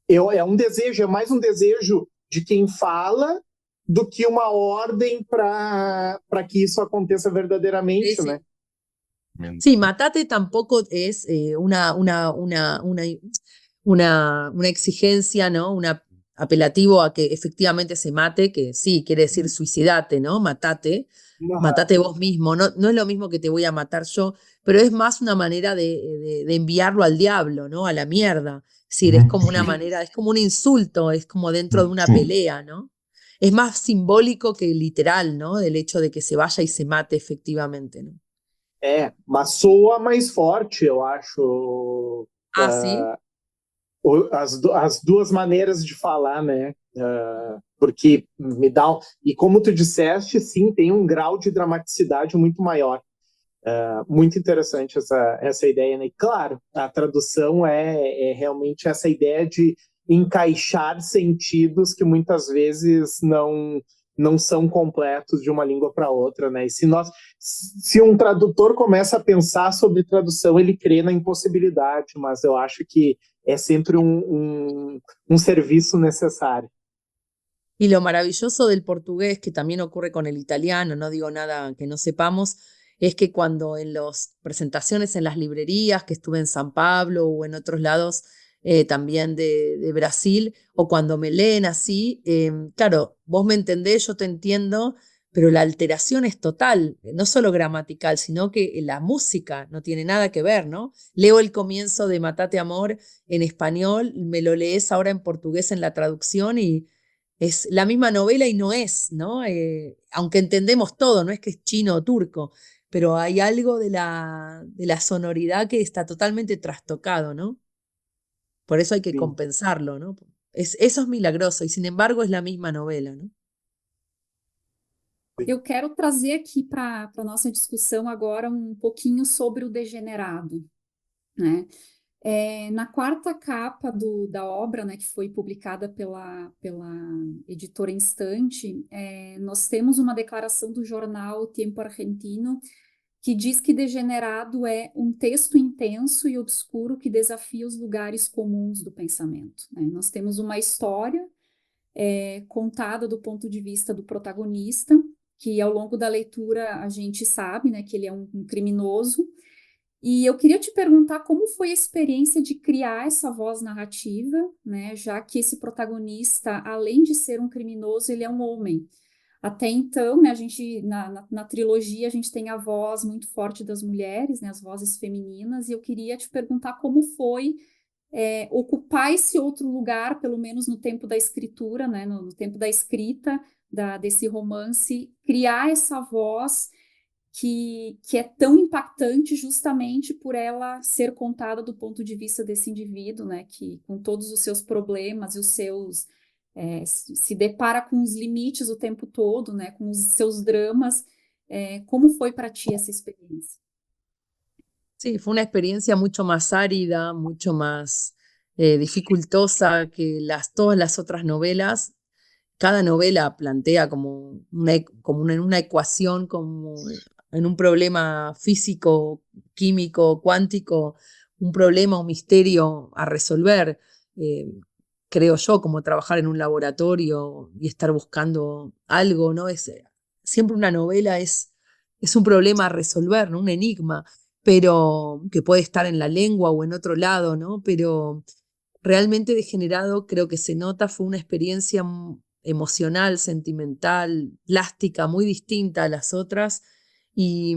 é um desejo, é mais um desejo de quem fala do que uma ordem para que isso aconteça verdadeiramente, Sí, né? sí, matate tampoco es una exigencia, ¿no? Un apelativo a que efectivamente se mate, que sí, quiere decir suicidate, ¿no? Matate vos mismo. No, no es lo mismo que te voy a matar yo, pero es más una manera de enviarlo al diablo, ¿no? A la mierda. Es decir, es como una manera, es como un insulto, es como dentro de una pelea, ¿no? Es más simbólico que literal, ¿no? Del hecho de que se vaya y se mate efectivamente, ¿no? Mas soa mais forte, eu acho. Ah, sí. As duas maneiras de falar, né? Porque me dá. E como tu disseste, sim, tem um grau de dramaticidade muito maior. Muito interessante essa ideia, né? E claro, a tradução é realmente essa ideia de encaixar sentidos que muitas vezes não são completos de uma língua para outra, né? E se um tradutor começa a pensar sobre tradução, ele crê na impossibilidade, mas eu acho que é sempre um serviço necessário. Y lo maravilloso del portugués, que también ocurre con el italiano, no digo nada que no sepamos, es que cuando en las presentaciones en las librerías, que estuve en San Pablo o en otros lados también de Brasil, o cuando me leen así, claro, vos me entendés, yo te entiendo, pero la alteración es total, no solo gramatical, sino que la música no tiene nada que ver, ¿no? Leo el comienzo de Matate Amor en español, me lo lees ahora en portugués en la traducción y es la misma novela y no es, ¿no? Aunque entendemos todo, no es que es chino o turco, pero hay algo de la sonoridad que está totalmente trastocado, ¿no? Por eso hay que Sim. compensarlo, ¿no? Eso es milagroso y sin embargo es la misma novela, ¿no? Eu quero trazer aqui para a nossa discussão agora um pouquinho sobre o degenerado, né? Na quarta capa da obra, né, que foi publicada pela editora Instante, nós temos uma declaração do jornal Tempo Argentino que diz que Degenerado é um texto intenso e obscuro que desafia os lugares comuns do pensamento, né? Nós temos uma história contada do ponto de vista do protagonista, que ao longo da leitura a gente sabe, né, que ele é um criminoso. E eu queria te perguntar como foi a experiência de criar essa voz narrativa, né, já que esse protagonista, além de ser um criminoso, ele é um homem. Até então, né, a gente, na trilogia, a gente tem a voz muito forte das mulheres, né, as vozes femininas, e eu queria te perguntar como foi ocupar esse outro lugar, pelo menos no tempo da escritura, né, no tempo da escrita desse romance, criar essa voz que é tão impactante justamente por ela ser contada do ponto de vista desse indivíduo, né, que com todos os seus problemas e os seus se depara com os limites o tempo todo, né, com os seus dramas. Como foi para ti essa experiência? Sí, fue una experiencia mucho más árida, mucho más dificultosa que todas las otras novelas. Cada novela plantea como una ecuación, como en un problema físico, químico, cuántico, un problema, un misterio a resolver. Creo yo, como trabajar en un laboratorio y estar buscando algo, ¿no? Siempre una novela es un problema a resolver, ¿no? Un enigma, pero que puede estar en la lengua o en otro lado, ¿no? Pero realmente Degenerado, creo que se nota, fue una experiencia emocional, sentimental, plástica, muy distinta a las otras, y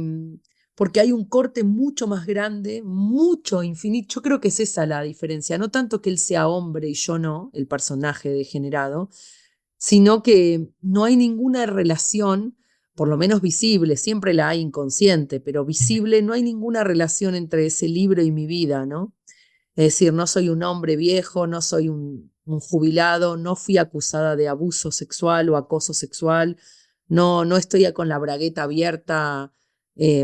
porque hay un corte mucho más grande, mucho, infinito. Yo creo que es esa la diferencia, no tanto que él sea hombre y yo no, el personaje Degenerado, sino que no hay ninguna relación, por lo menos visible, siempre la hay inconsciente, pero visible, no hay ninguna relación entre ese libro y mi vida, ¿no? Es decir, no soy un hombre viejo, no soy un jubilado, no fui acusada de abuso sexual o acoso sexual, no estoy con la bragueta abierta,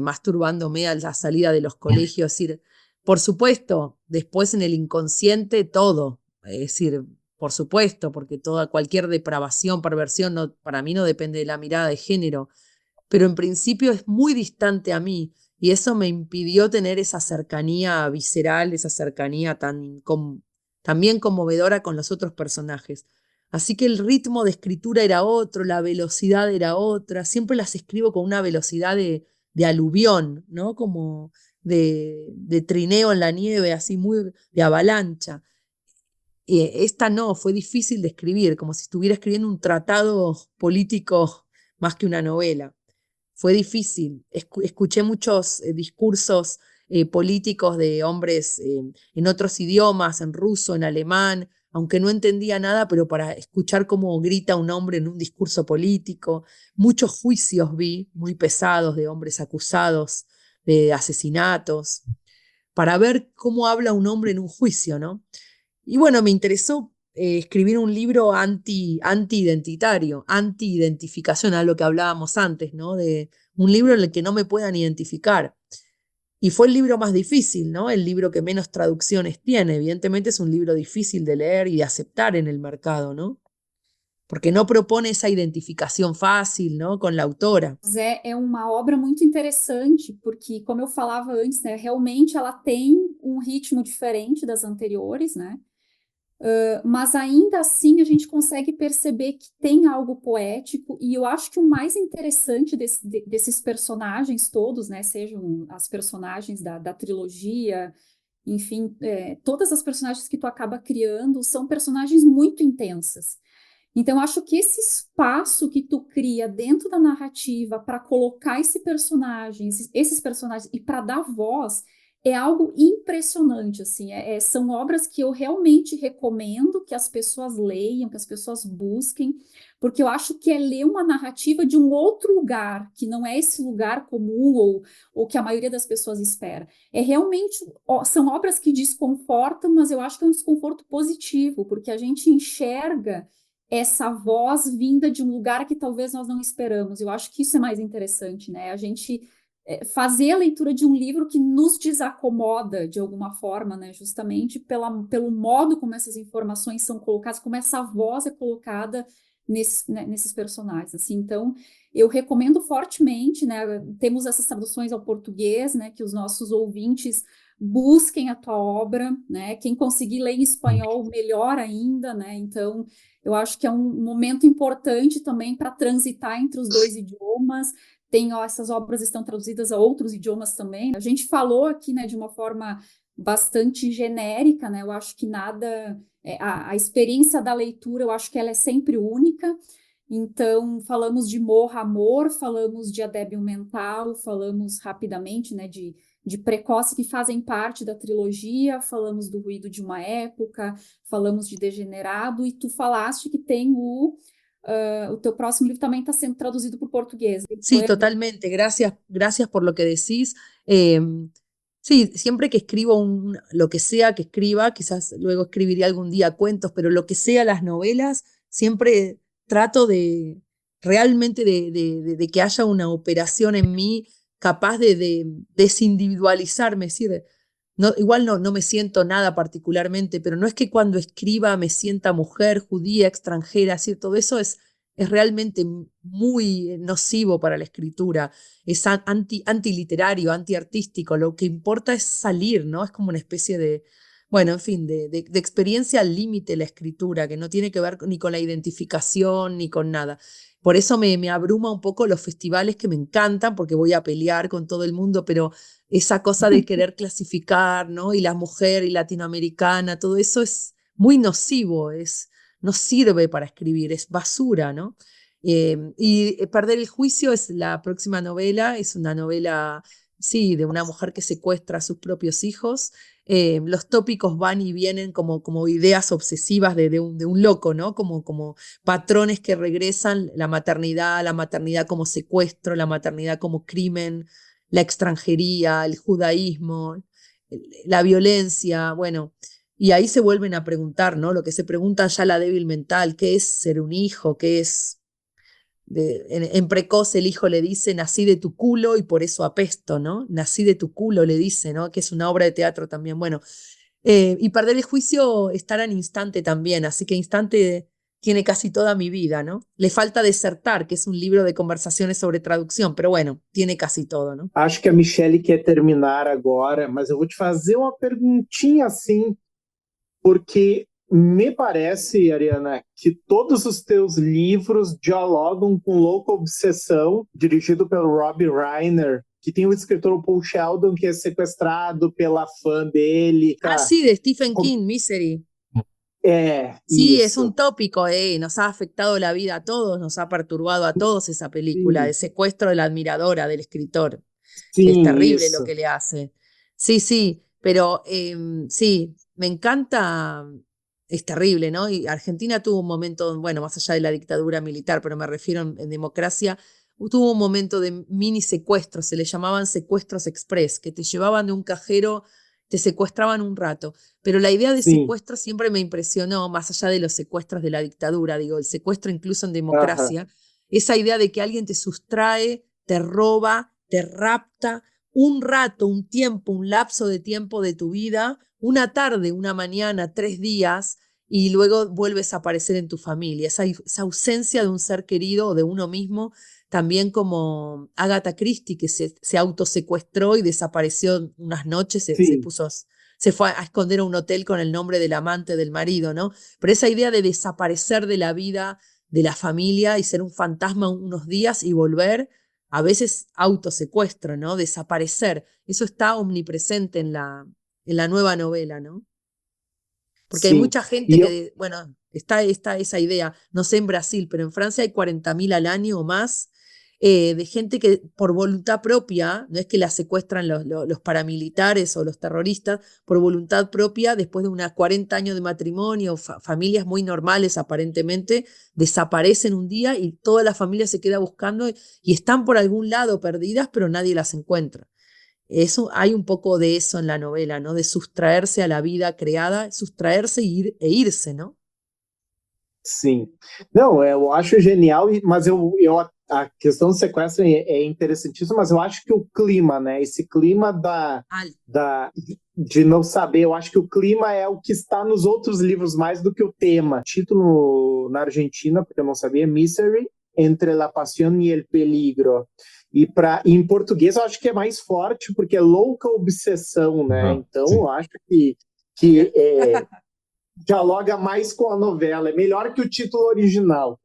masturbándome a la salida de los colegios. Es decir, por supuesto, después en el inconsciente todo, es decir, por supuesto, porque cualquier depravación, perversión, para mí no depende de la mirada de género, pero en principio es muy distante a mí. Y eso me impidió tener esa cercanía visceral, esa cercanía también conmovedora con los otros personajes. Así que el ritmo de escritura era otro, la velocidad era otra. Siempre las escribo con una velocidad de aluvión, ¿no? Como de trineo en la nieve, así muy de avalancha. Esta no, fue difícil de escribir, como si estuviera escribiendo un tratado político más que una novela. Fue difícil. Escuché muchos discursos políticos de hombres en otros idiomas, en ruso, en alemán, aunque no entendía nada, pero para escuchar cómo grita un hombre en un discurso político. Muchos juicios vi, muy pesados, de hombres acusados de asesinatos, para ver cómo habla un hombre en un juicio, ¿no? Y bueno, me interesó escribir un libro anti-identitario, anti-identificación, a lo que hablábamos antes, ¿no? De un libro en el que no me puedan identificar. Y fue el libro más difícil, ¿no? El libro que menos traducciones tiene. Evidentemente es un libro difícil de leer y de aceptar en el mercado, ¿no? Porque no propone esa identificación fácil, ¿no? Con la autora. É uma obra muito interessante, porque, como eu falava antes, né, realmente ela tem um ritmo diferente das anteriores, né? Mas ainda assim a gente consegue perceber que tem algo poético, e eu acho que o mais interessante desses personagens todos, né, sejam as personagens da trilogia, enfim, todas as personagens que tu acaba criando são personagens muito intensas. Então, eu acho que esse espaço que tu cria dentro da narrativa para colocar esses personagens e para dar voz é algo impressionante, assim, são obras que eu realmente recomendo que as pessoas leiam, que as pessoas busquem, porque eu acho que é ler uma narrativa de um outro lugar, que não é esse lugar comum ou que a maioria das pessoas espera. São obras que desconfortam, mas eu acho que é um desconforto positivo, porque a gente enxerga essa voz vinda de um lugar que talvez nós não esperamos. Eu acho que isso é mais interessante, né? A gente fazer a leitura de um livro que nos desacomoda de alguma forma, né? Justamente pelo modo como essas informações são colocadas, como essa voz é colocada nesses personagens. Assim. Então, eu recomendo fortemente, né? Temos essas traduções ao português, né? Que os nossos ouvintes busquem a tua obra, né? Quem conseguir ler em espanhol, melhor ainda, né? Então, eu acho que é um momento importante também para transitar entre os dois idiomas. Essas obras estão traduzidas a outros idiomas também. A gente falou aqui, né, de uma forma bastante genérica, né? Eu acho que nada... a experiência da leitura, eu acho que ela é sempre única. Então, falamos de Morra Amor, falamos de A Débil Mental, falamos rapidamente, né, de Precoce, que fazem parte da trilogia, falamos do Ruído de uma Época, falamos de Degenerado, e tu falaste que tem o teu próximo livro também está sendo traduzido para o português. Sí, totalmente. Gracias por lo que decís. Sí, siempre que escribo lo que sea que escriba, quizás luego escribiría algún día cuentos, pero lo que sea las novelas, siempre trato realmente de que haya una operación en mí capaz de desindividualizarme, es decir, igual no me siento nada particularmente, pero no es que cuando escriba me sienta mujer, judía, extranjera, es decir, todo eso es es realmente muy nocivo para la escritura, es antiliterario, antiartístico. Lo que importa es salir, ¿no? Es como una especie de, bueno, en fin, de experiencia al límite la escritura, que no tiene que ver ni con la identificación ni con nada. Por eso me abruma un poco los festivales que me encantan, porque voy a pelear con todo el mundo, pero esa cosa de querer clasificar, ¿no? Y la mujer y latinoamericana, todo eso es muy nocivo, no sirve para escribir, es basura, ¿no? Y Perder el juicio es la próxima novela, es una novela, sí, de una mujer que secuestra a sus propios hijos. Los tópicos van y vienen como ideas obsesivas de un loco, ¿no? Como patrones que regresan, la maternidad como secuestro, la maternidad como crimen, la extranjería, el judaísmo, la violencia, bueno. Y ahí se vuelven a preguntar, ¿no? Lo que se pregunta ya la débil mental, ¿qué es ser un hijo? ¿Qué es? En Precoz el hijo le dice, nací de tu culo y por eso apesto, ¿no? Nací de tu culo, le dice, ¿no? Que es una obra de teatro también. Bueno, y Perder el juicio estará en Instante también, así que Instante tiene casi toda mi vida, ¿no? Le falta Desertar, que es un libro de conversaciones sobre traducción, pero bueno, tiene casi todo, ¿no? Acho que a Michelle quer terminar agora, mas eu vou te fazer uma perguntinha assim, porque me parece, Ariana, que todos os teus livros dialogam com Louca Obsessão, dirigido pelo Rob Reiner, que tem o escritor Paul Sheldon, que é sequestrado pela fã dele. Ah, sí, de Stephen King, Misery. Sí, es Isso. un tópico, nos ha afectado la vida a todos, nos ha perturbado a todos esa película, Sim, el secuestro de la admiradora del escritor, que es sim, terrible lo isso. que le hace. Sí, sí, pero sí, me encanta, es terrible, ¿no? Y Argentina tuvo un momento, bueno, más allá de la dictadura militar, pero me refiero en democracia, tuvo un momento de mini secuestros, se le llamaban secuestros express, que te llevaban de un cajero, te secuestraban un rato. Pero la idea de Sim. secuestro siempre me impresionó, más allá de los secuestros de la dictadura, digo, el secuestro incluso en Aham. democracia, esa idea de que alguien te sustrae, te roba, te rapta un rato, un tiempo, un lapso de tiempo de tu vida, una tarde, una mañana, 3 días, y luego vuelves a aparecer en tu familia. Esa ausencia de un ser querido o de uno mismo, también como Agatha Christie, que se autosecuestró y desapareció unas noches, Sim. se fue a esconder a un hotel con el nombre del amante del marido, ¿no? Pero esa idea de desaparecer de la vida, de la familia y ser un fantasma unos días y volver, a veces autosecuestro, ¿no? Desaparecer. Eso está omnipresente en la nueva novela, ¿no? Porque hay Sim. mucha gente E eu, que, bueno, está esa idea, no sé en Brasil, pero en Francia hay 40.000 al año o más de gente que por voluntad propia, no es que la secuestran los paramilitares o los terroristas, por voluntad propia, después de unos 40 años de matrimonio, familias muy normales aparentemente, desaparecen un día y toda la familia se queda buscando y están por algún lado perdidas, pero nadie las encuentra. Hay un poco de eso en la novela, ¿no? De sustraerse a la vida creada, sustraerse e irse, ¿no? sim. Não, eu acho genial, mas a questão do sequestro é interessantíssima, mas eu acho que o clima, né? Esse clima Al- de não saber, eu acho que o clima é o que está nos outros livros mais do que o tema. Título na Argentina, porque eu não sabia, Misery, Entre la Pasión y el Peligro. Em português eu acho que é mais forte, porque é Louca Obsessão, né? Aham, Então sim. eu acho que dialoga mais com a novela, é melhor que o título original.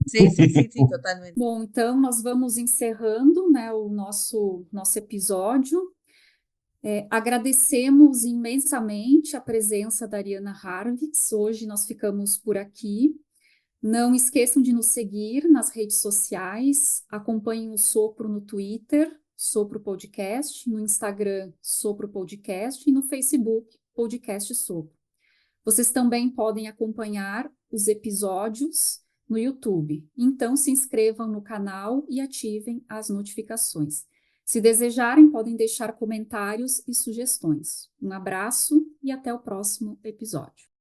Sí, sí, sí, sí, totalmente. Bom, então nós vamos encerrando, né, o nosso episódio. Agradecemos imensamente a presença da Ariana Harvitz. Hoje nós ficamos por aqui. Não esqueçam de nos seguir nas redes sociais. Acompanhem o Sopro no Twitter, Sopro Podcast, no Instagram, Sopro Podcast e no Facebook, Podcast Sopro. Vocês também podem acompanhar os episódios no YouTube. Então, se inscrevam no canal e ativem as notificações. Se desejarem, podem deixar comentários e sugestões. Um abraço e até o próximo episódio.